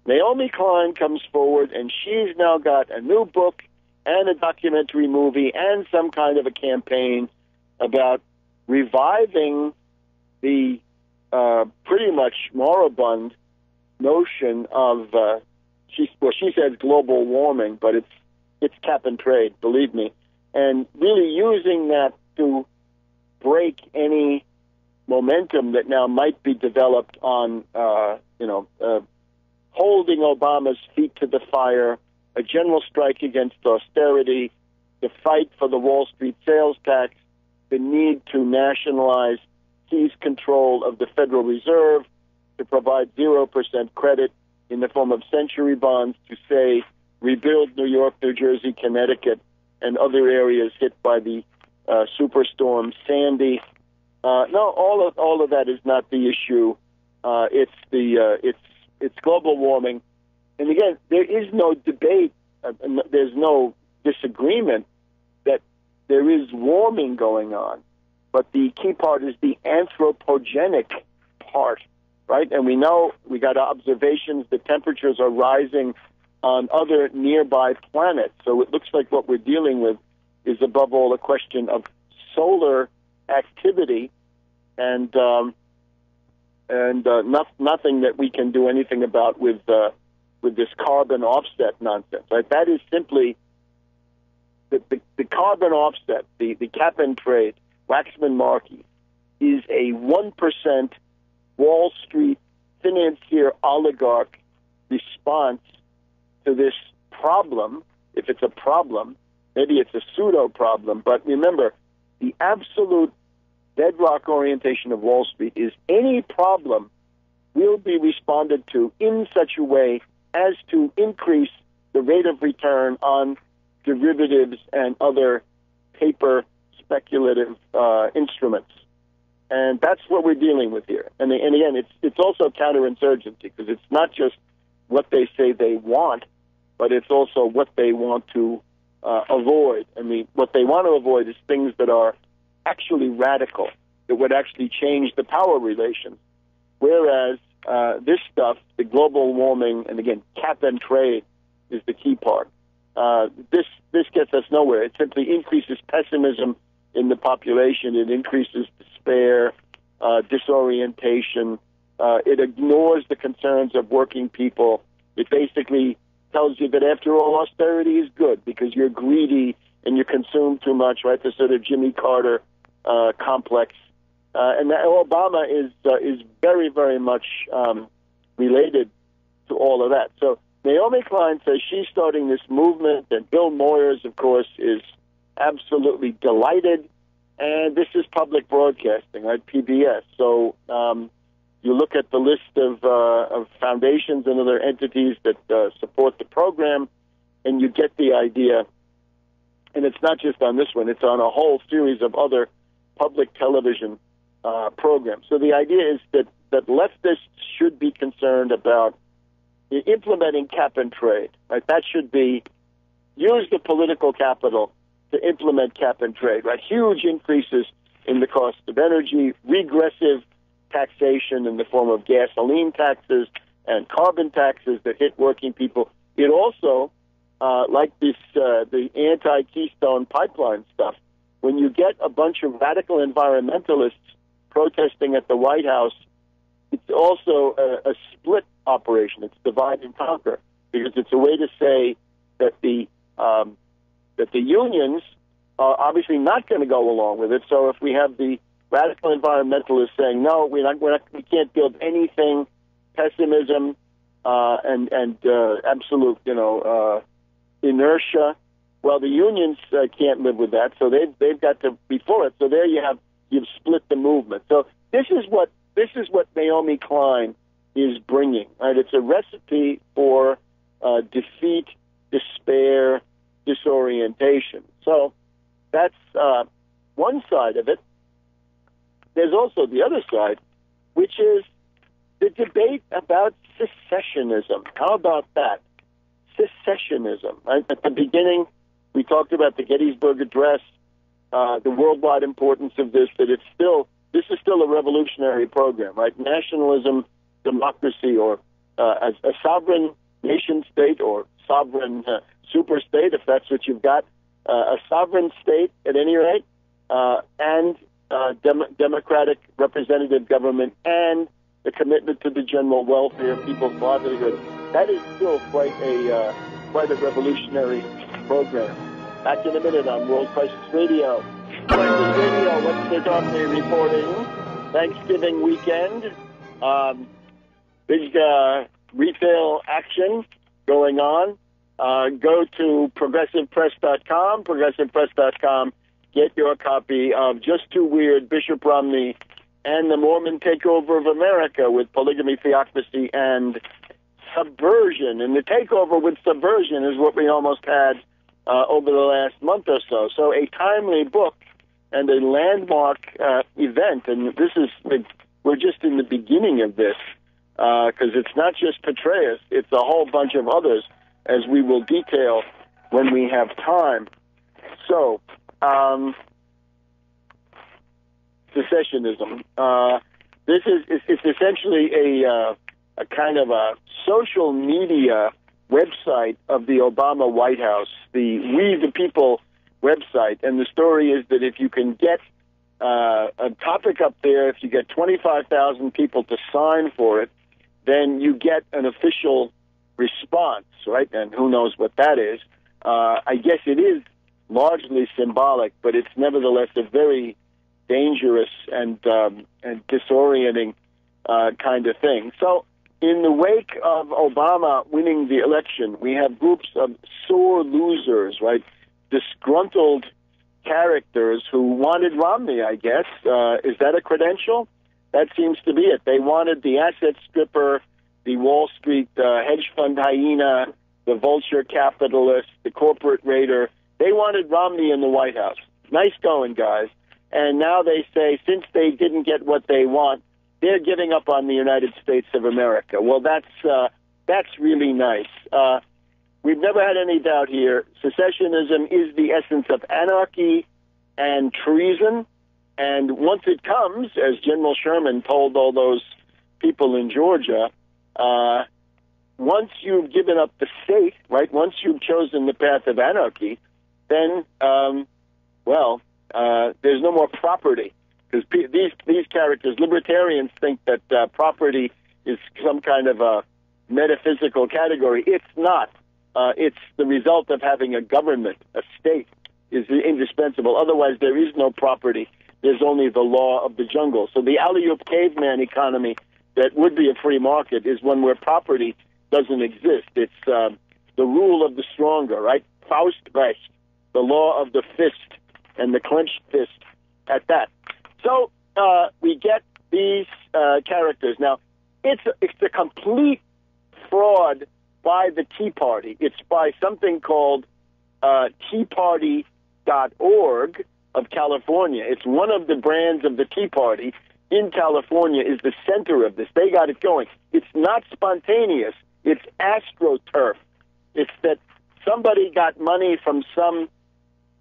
Naomi Klein comes forward, and she's now got a new book and a documentary movie and some kind of a campaign about reviving the pretty much moribund notion of, she says global warming, but it's cap and trade, believe me, and really using that to break any momentum that now might be developed on, holding Obama's feet to the fire, a general strike against austerity, the fight for the Wall Street sales tax, the need to nationalize, seize control of the Federal Reserve, to provide 0% credit in the form of century bonds to, say, rebuild New York, New Jersey, Connecticut, and other areas hit by the superstorm Sandy. No, all of that is not the issue. It's global warming, and again, there is no debate. There's no disagreement that there is warming going on, but the key part is the anthropogenic part, right? And we know we got observations that temperatures are rising on other nearby planets. So it looks like what we're dealing with is above all a question of solar activity, and and nothing that we can do anything about with this carbon offset nonsense. Right? That is simply the carbon offset, the cap and trade, Waxman-Markey, is a 1% Wall Street financier oligarch response to this problem. If it's a problem, maybe it's a pseudo problem, but remember, the absolute bedrock orientation of Wall Street is any problem will be responded to in such a way as to increase the rate of return on derivatives and other paper speculative instruments. And that's what we're dealing with here. And again, it's also counterinsurgency, because it's not just what they say they want, but it's also what they want to avoid. I mean, what they want to avoid is things that are actually radical, that would actually change the power relations. Whereas this stuff, the global warming, and again, cap and trade is the key part. This gets us nowhere. It simply increases pessimism in the population. It increases despair, disorientation. It ignores the concerns of working people. It basically tells you that after all, austerity is good because you're greedy and you consume too much, right? The sort of Jimmy Carter complex. And Obama is very, very much related to all of that. So Naomi Klein says she's starting this movement, and Bill Moyers, of course, is absolutely delighted. And this is public broadcasting, right? PBS. So you look at the list of foundations and other entities that support the program, and you get the idea. And it's not just on this one; it's on a whole series of other public television programs. So the idea is that leftists should be concerned about implementing cap and trade. Right? That should be use the political capital to implement cap and trade. Right? Huge increases in the cost of energy, regressive taxation in the form of gasoline taxes and carbon taxes that hit working people. It also, like this, the anti-Keystone pipeline stuff, when you get a bunch of radical environmentalists protesting at the White House, it's also a split operation. It's divide and conquer, because it's a way to say that the unions are obviously not going to go along with it. So if we have the radical environmentalists saying no, we can't build anything, pessimism and absolute inertia. Well, the unions can't live with that, so they've got to be for it. So there you've split the movement. So this is what Naomi Klein is bringing. Right? It's a recipe for defeat, despair, disorientation. So that's one side of it. There's also the other side, which is the debate about secessionism. How about that? Secessionism. Right? At the beginning, we talked about the Gettysburg Address, the worldwide importance of this, that this is still a revolutionary program, right? Nationalism, democracy, or a sovereign nation state or sovereign super state, if that's what you've got, a sovereign state at any rate, and democratic representative government, and the commitment to the general welfare of people's livelihood. That is still quite a revolutionary program. Back in a minute on World Crisis Radio. Crisis Radio, Webster Tarpley reporting. Thanksgiving weekend. Big retail action going on. Go to progressivepress.com, progressivepress.com. Get your copy of Just Too Weird, Bishop Romney, and the Mormon Takeover of America with Polygamy, Theocracy, and Subversion. And the takeover with subversion is what we almost had over the last month or so. So a timely book and a landmark event. And this is, we're just in the beginning of this, because it's not just Petraeus, it's a whole bunch of others, as we will detail when we have time. So, secessionism. It's essentially a kind of a social media website of the Obama White House, the We the People website. And the story is that if you can get a topic up there. If you get 25,000 people to sign for it, then you get an official response, right? And who knows what that is. I guess it is largely symbolic, but it's nevertheless a very dangerous and disorienting kind of thing. So in the wake of Obama winning the election, we have groups of sore losers, right? Disgruntled characters who wanted Romney, I guess. Is that a credential? That seems to be it. They wanted the asset stripper, the Wall Street hedge fund hyena, the vulture capitalist, the corporate raider. They wanted Romney in the White House. Nice going, guys. And now they say, since they didn't get what they want, they're giving up on the United States of America. Well, that's really nice. We've never had any doubt here. Secessionism is the essence of anarchy and treason. And once it comes, as General Sherman told all those people in Georgia, once you've given up the state, right, once you've chosen the path of anarchy, then, there's no more property. Because these characters, libertarians, think that property is some kind of a metaphysical category. It's not. It's the result of having a government, a state, is indispensable. Otherwise, there is no property. There's only the law of the jungle. So the alley-oop caveman economy that would be a free market is one where property doesn't exist. It's the rule of the stronger, right? Faustrecht, the law of the fist and the clenched fist at that. So we get these characters. Now, it's a complete fraud by the Tea Party. It's by something called teaparty.org of California. It's one of the brands of the Tea Party in California is the center of this. They got it going. It's not spontaneous. It's astroturf. It's that somebody got money from some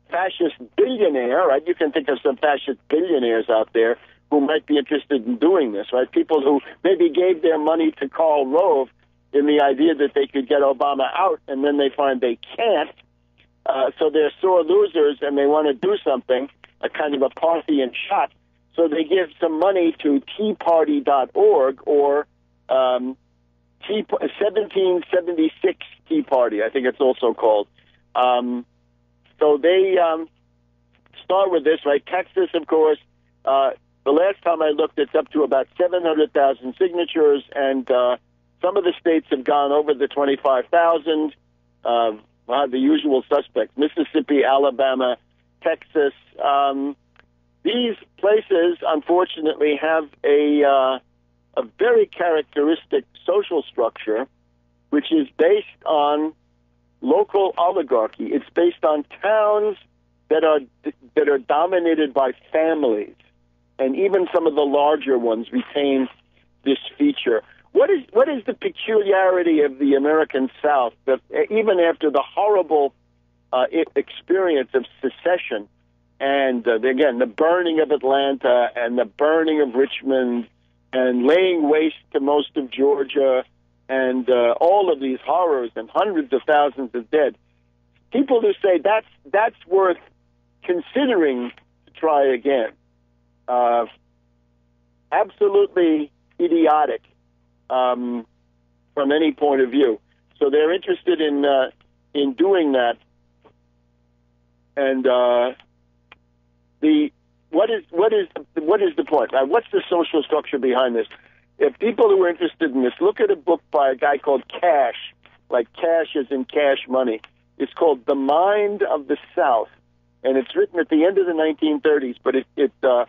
fascist billionaire, right? You can think of some fascist billionaires out there who might be interested in doing this, right? People who maybe gave their money to Karl Rove in the idea that they could get Obama out, and then they find they can't. So they're sore losers, and they want to do something, a kind of a Parthian shot. So they give some money to teaparty.org or 1776 Tea Party, I think it's also called. So they start with this, right? Texas, of course. The last time I looked, it's up to about 700,000 signatures, and some of the states have gone over the 25,000. The usual suspects: Mississippi, Alabama, Texas. These places, unfortunately, have a very characteristic social structure, which is based on local oligarchy. It's based on towns that are dominated by families, and even some of the larger ones retain this feature. What is the peculiarity of the American South that even after the horrible experience of secession and, again, the burning of Atlanta and the burning of Richmond and laying waste to most of Georgia and all of these horrors and hundreds of thousands of dead, people who say that's worth considering to try again, absolutely idiotic. From any point of view, so they're interested in doing that. And what is the point? What's the social structure behind this? If people who are interested in this look at a book by a guy called Cash, like cash as in cash money. It's called The Mind of the South, and it's written at the end of the 1930s. But it's a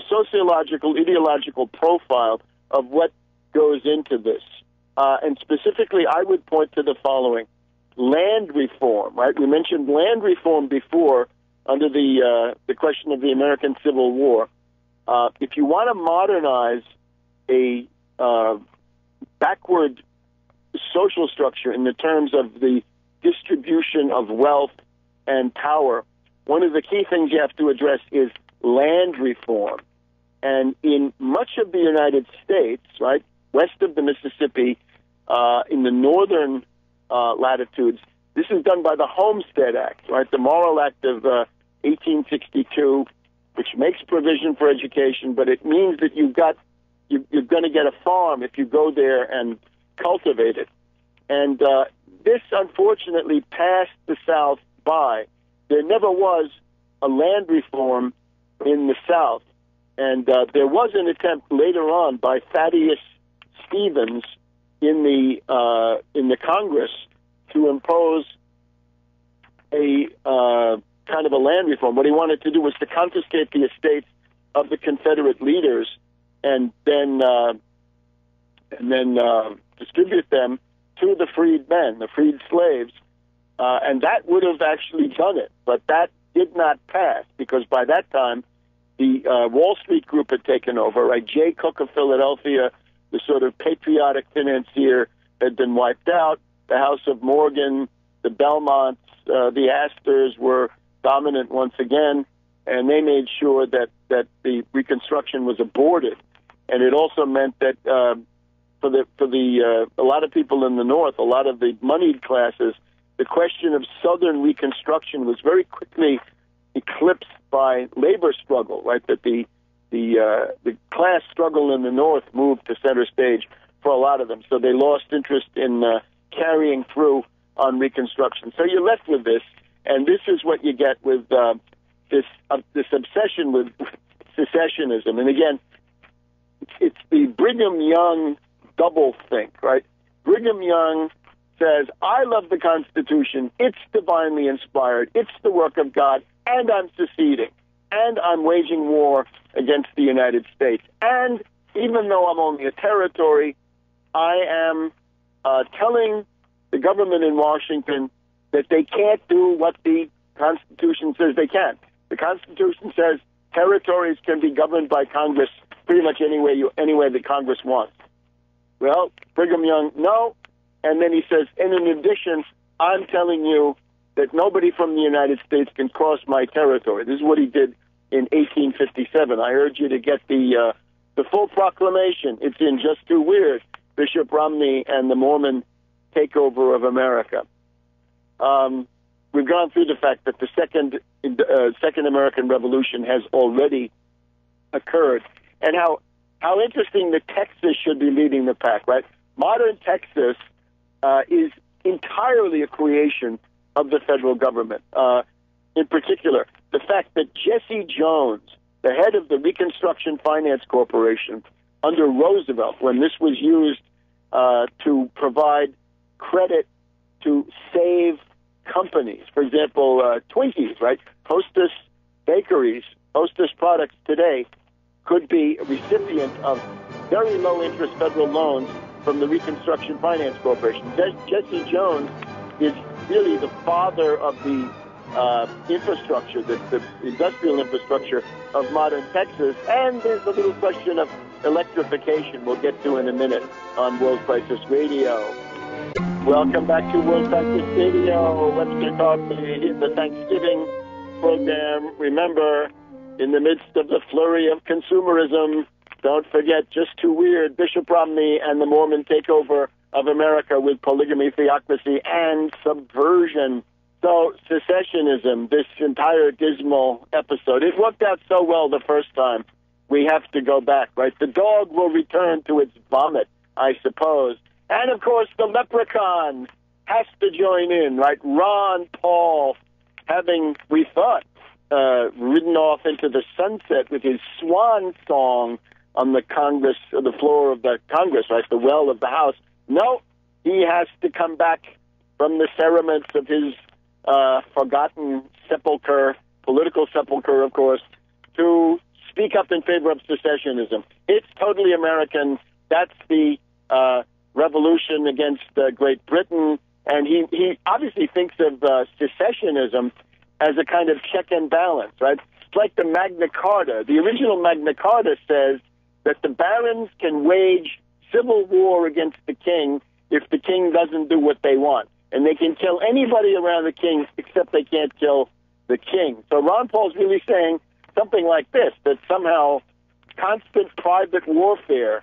sociological, ideological profile of what goes into this. And specifically, I would point to the following. Land reform, right? We mentioned land reform before under the question of the American Civil War. If you want to modernize a backward social structure in the terms of the distribution of wealth and power, one of the key things you have to address is land reform. And in much of the United States, right, west of the Mississippi, in the northern latitudes, this is done by the Homestead Act, right, the Moral Act of 1862, which makes provision for education, but it means that you're going to get a farm if you go there and cultivate it. And this, unfortunately, passed the South by. There never was a land reform in the South. And there was an attempt later on by Thaddeus Stevens in the Congress to impose a kind of a land reform. What he wanted to do was to confiscate the estates of the Confederate leaders and then distribute them to the freed men, the freed slaves, and that would have actually done it. But that did not pass because by that time the Wall Street group had taken over. Right, Jay Cooke of Philadelphia, the sort of patriotic financier, had been wiped out. The House of Morgan, the Belmonts, the Astors were dominant once again, and they made sure that the Reconstruction was aborted. And it also meant that for a lot of people in the North, a lot of the moneyed classes, the question of Southern Reconstruction was very quickly eclipsed by labor struggle. Right, that the class struggle in the North moved to center stage for a lot of them, so they lost interest in carrying through on Reconstruction. So you're left with this, and this is what you get with this obsession with secessionism. And again, it's the Brigham Young double think, right? Brigham Young says, I love the Constitution, it's divinely inspired, it's the work of God, and I'm seceding, and I'm waging war against the United States. And even though I'm only a territory, I am telling the government in Washington that they can't do what the Constitution says they can. The Constitution says territories can be governed by Congress pretty much any way that Congress wants. Well, Brigham Young, no. And then he says, and in addition, I'm telling you that nobody from the United States can cross my territory. This is what he did in 1857. I urge you to get the full proclamation. It's in Just Too Weird, Bishop Romney and the Mormon Takeover of America. We've gone through the fact that the Second American Revolution has already occurred, and how interesting that Texas should be leading the pack, right? Modern Texas is entirely a creation of the federal government. In particular, the fact that Jesse Jones, the head of the Reconstruction Finance Corporation under Roosevelt, when this was used to provide credit to save companies, for example, Twinkies, right? Hostess bakeries, Hostess products today could be a recipient of very low-interest federal loans from the Reconstruction Finance Corporation. Jesse Jones is really the father of the infrastructure, the industrial infrastructure of modern Texas. And there's a little question of electrification we'll get to in a minute on World Crisis Radio. Welcome back to World Crisis Radio. Webster Tarpley in the Thanksgiving program. Remember, in the midst of the flurry of consumerism, don't forget Just Too Weird, Bishop Romney and the Mormon Takeover of America with polygamy, theocracy, and subversion. So secessionism, this entire dismal episode, it worked out so well the first time. We have to go back, right? The dog will return to its vomit, I suppose. And, of course, the leprechaun has to join in, right? Ron Paul, having, we thought, ridden off into the sunset with his swan song on the Congress, the floor of the Congress, right? The well of the House. No, he has to come back from the cerements of his forgotten sepulcher, political sepulcher, of course, to speak up in favor of secessionism. It's totally American. That's the revolution against Great Britain. And he obviously thinks of secessionism as a kind of check and balance, right? It's like the Magna Carta. The original Magna Carta says that the barons can wage civil war against the king if the king doesn't do what they want. And they can kill anybody around the king except they can't kill the king. So Ron Paul's really saying something like this, that somehow constant private warfare,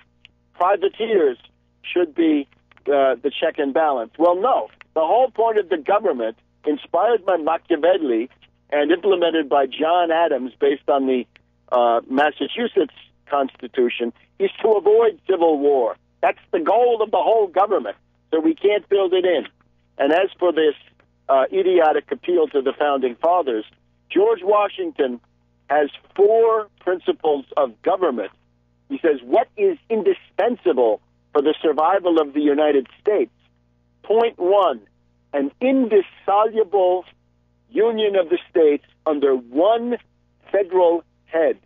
privateers should be the check and balance. Well, no. The whole point of the government, inspired by Machiavelli and implemented by John Adams based on the Massachusetts Constitution is to avoid civil war. That's the goal of the whole government, so we can't build it in. And as for this idiotic appeal to the Founding Fathers, George Washington has 4 principles of government. He says, what is indispensable for the survival of the United States? Point 1, an indissoluble union of the states under one federal head.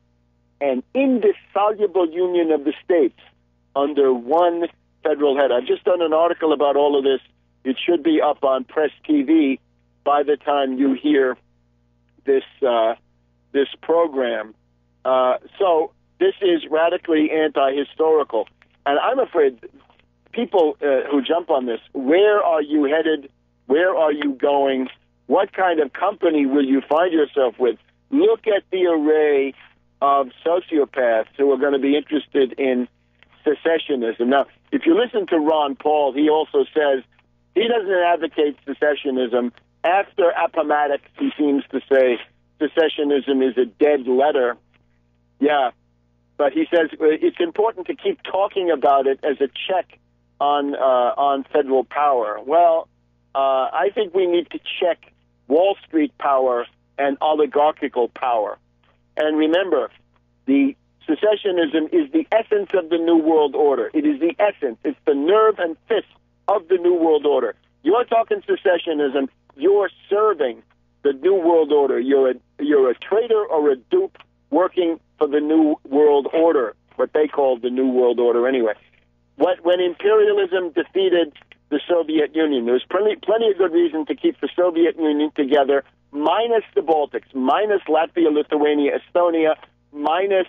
An indissoluble union of the states under one federal head. I've just done an article about all of this. It should be up on Press TV by the time you hear this program. So this is radically anti-historical. And I'm afraid people who jump on this, where are you headed? Where are you going? What kind of company will you find yourself with? Look at the array of sociopaths who are going to be interested in secessionism. Now, if you listen to Ron Paul, he also says he doesn't advocate secessionism. After Appomattox, he seems to say secessionism is a dead letter. Yeah, but he says it's important to keep talking about it as a check on federal power. Well, I think we need to check Wall Street power and oligarchical power. And remember, the secessionism is the essence of the New World Order. It is the essence. It's the nerve and fist of the New World Order. You're talking secessionism. You're serving the New World Order. You're a traitor or a dupe working for the New World Order, what they call the New World Order anyway. When imperialism defeated the Soviet Union, there was plenty of good reason to keep the Soviet Union together, minus the Baltics, minus Latvia, Lithuania, Estonia, minus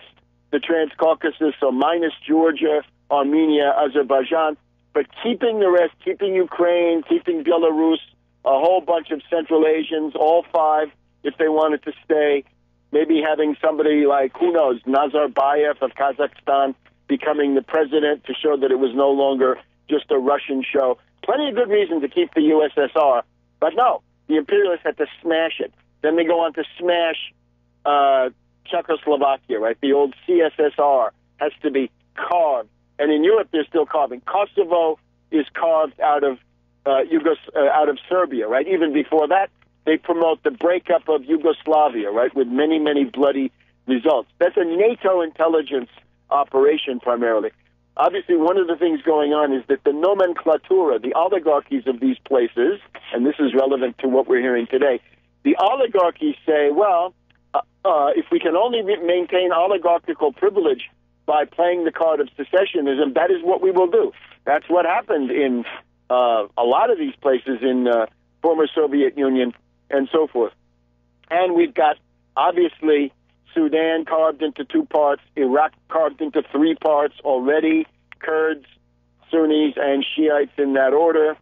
the Transcaucasus, so minus Georgia, Armenia, Azerbaijan, but keeping the rest, keeping Ukraine, keeping Belarus, a whole bunch of Central Asians, all 5, if they wanted to stay, maybe having somebody like, who knows, Nazarbayev of Kazakhstan becoming the president to show that it was no longer just a Russian show. Plenty of good reason to keep the USSR, but no, the imperialists had to smash it. Then they go on to smash Czechoslovakia, right? The old CSSR has to be carved. And in Europe, they're still carving. Kosovo is carved out of Serbia, right? Even before that, they promote the breakup of Yugoslavia, right, with many, many bloody results. That's a NATO intelligence operation primarily. Obviously, one of the things going on is that the nomenclatura, the oligarchies of these places, and this is relevant to what we're hearing today, the oligarchies say, well, if we can only maintain oligarchical privilege by playing the card of secessionism, that is what we will do. That's what happened in a lot of these places in former Soviet Union and so forth. And we've got, obviously, Sudan carved into 2 parts, Iraq carved into 3 parts already, Kurds, Sunnis, and Shiites in that order.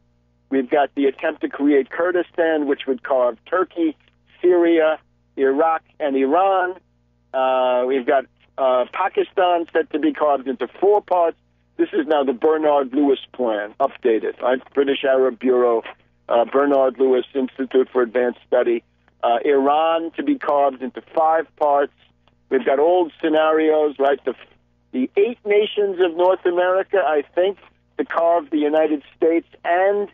We've got the attempt to create Kurdistan, which would carve Turkey, Syria, Iraq, and Iran. We've got Pakistan set to be carved into 4 parts. This is now the Bernard Lewis plan, updated, right? British Arab Bureau, Bernard Lewis Institute for Advanced Study. Iran to be carved into 5 parts. We've got old scenarios, right? The 8 nations of North America, I think, to carve the United States and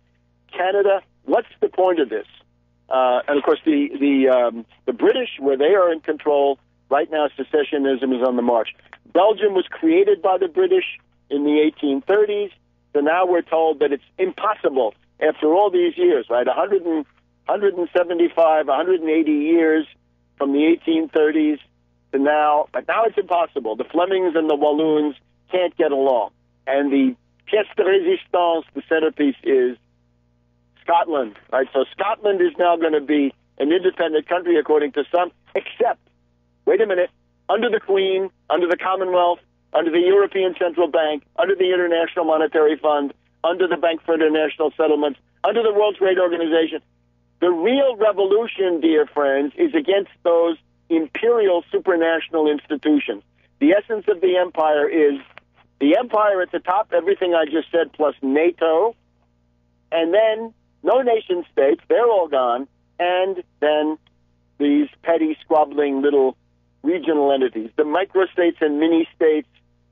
Canada. What's the point of this? And of course, the British, where they are in control right now, secessionism is on the march. Belgium was created by the British in the 1830s, so now we're told that it's impossible after all these years, right? 175, 180 years from the 1830s to now, but now it's impossible. The Flemings and the Walloons can't get along. And the pièce de résistance, the centerpiece, is Scotland, right? So Scotland is now going to be an independent country, according to some, except, wait a minute, under the Queen, under the Commonwealth, under the European Central Bank, under the International Monetary Fund, under the Bank for International Settlements, under the World Trade Organization. The real revolution, dear friends, is against those imperial supranational institutions. The essence of the empire is the empire at the top, everything I just said, plus NATO, and then no nation states, they're all gone, and then these petty, squabbling little regional entities, the microstates and mini-states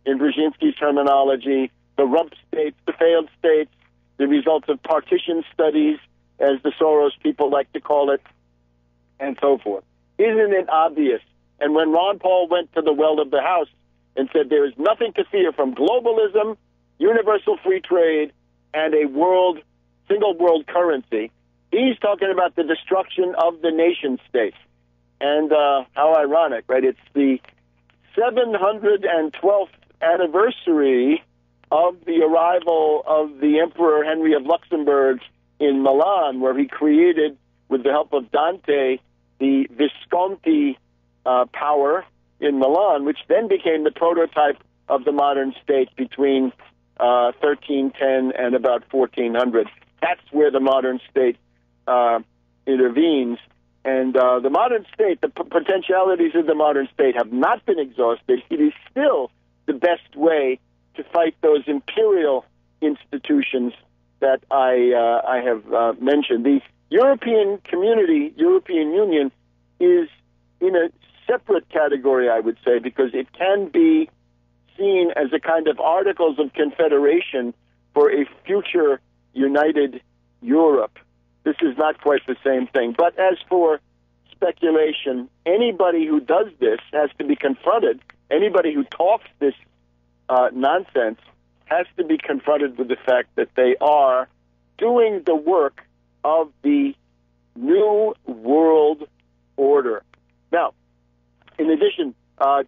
in Brzezinski's terminology, the rump states, the failed states, the results of partition studies, as the Soros people like to call it, and so forth. Isn't it obvious? And when Ron Paul went to the well of the House and said there is nothing to fear from globalism, universal free trade, and a single world currency, he's talking about the destruction of the nation state. And how ironic, right? It's the 712th anniversary of the arrival of the Emperor Henry of Luxembourg in Milan, where he created, with the help of Dante, the Visconti power in Milan, which then became the prototype of the modern state between 1310 and about 1400. That's where the modern state intervenes. And the modern state, the potentialities of the modern state have not been exhausted. It is still the best way to fight those imperial institutions that I have mentioned. The European community, European Union, is in a separate category, I would say, because it can be seen as a kind of Articles of Confederation for a future united Europe. This is not quite the same thing. But as for speculation, anybody who does this has to be confronted. Anybody who talks this nonsense has to be confronted with the fact that they are doing the work of the New World Order. Now, in addition,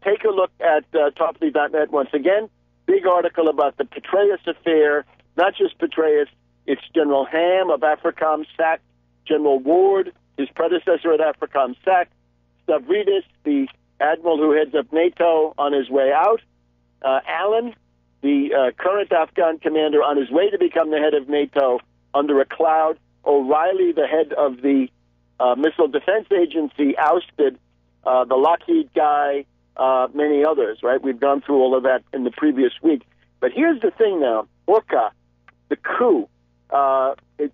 take a look at Tarpley.net once again. Big article about the Petraeus affair. Not just Petraeus, it's General Ham of AFRICOM sacked, General Ward, his predecessor at AFRICOM sacked, Stavridis, the admiral who heads up NATO, on his way out, Allen, the current Afghan commander, on his way to become the head of NATO under a cloud, O'Reilly, the head of the Missile Defense Agency, ousted, the Lockheed guy, many others, right? We've gone through all of that in the previous week. But here's the thing now, Orca, the coup,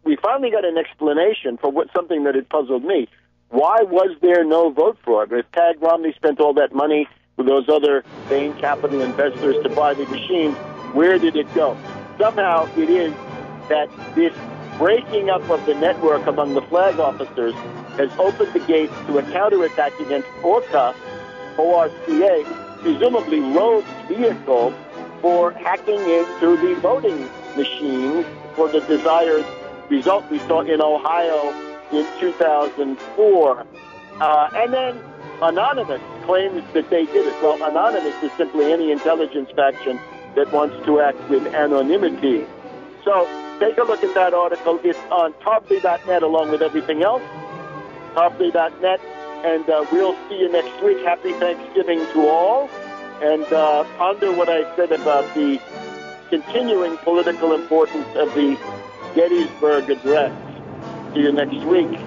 we finally got an explanation for something that had puzzled me. Why was there no vote fraud? If Tag Romney spent all that money with those other Bain Capital investors to buy the machines, where did it go? Somehow it is that this breaking up of the network among the flag officers has opened the gates to a counterattack against ORCA, O-R-C-A, presumably Rogue's vehicle for hacking into the voting machines for the desired result we saw in Ohio in 2004. And then Anonymous claims that they did it. Well, Anonymous is simply any intelligence faction that wants to act with anonymity. So take a look at that article. It's on Tarpley.net along with everything else. Tarpley.net. And we'll see you next week. Happy Thanksgiving to all. And ponder what I said about the continuing political importance of the Gettysburg Address. See you next week.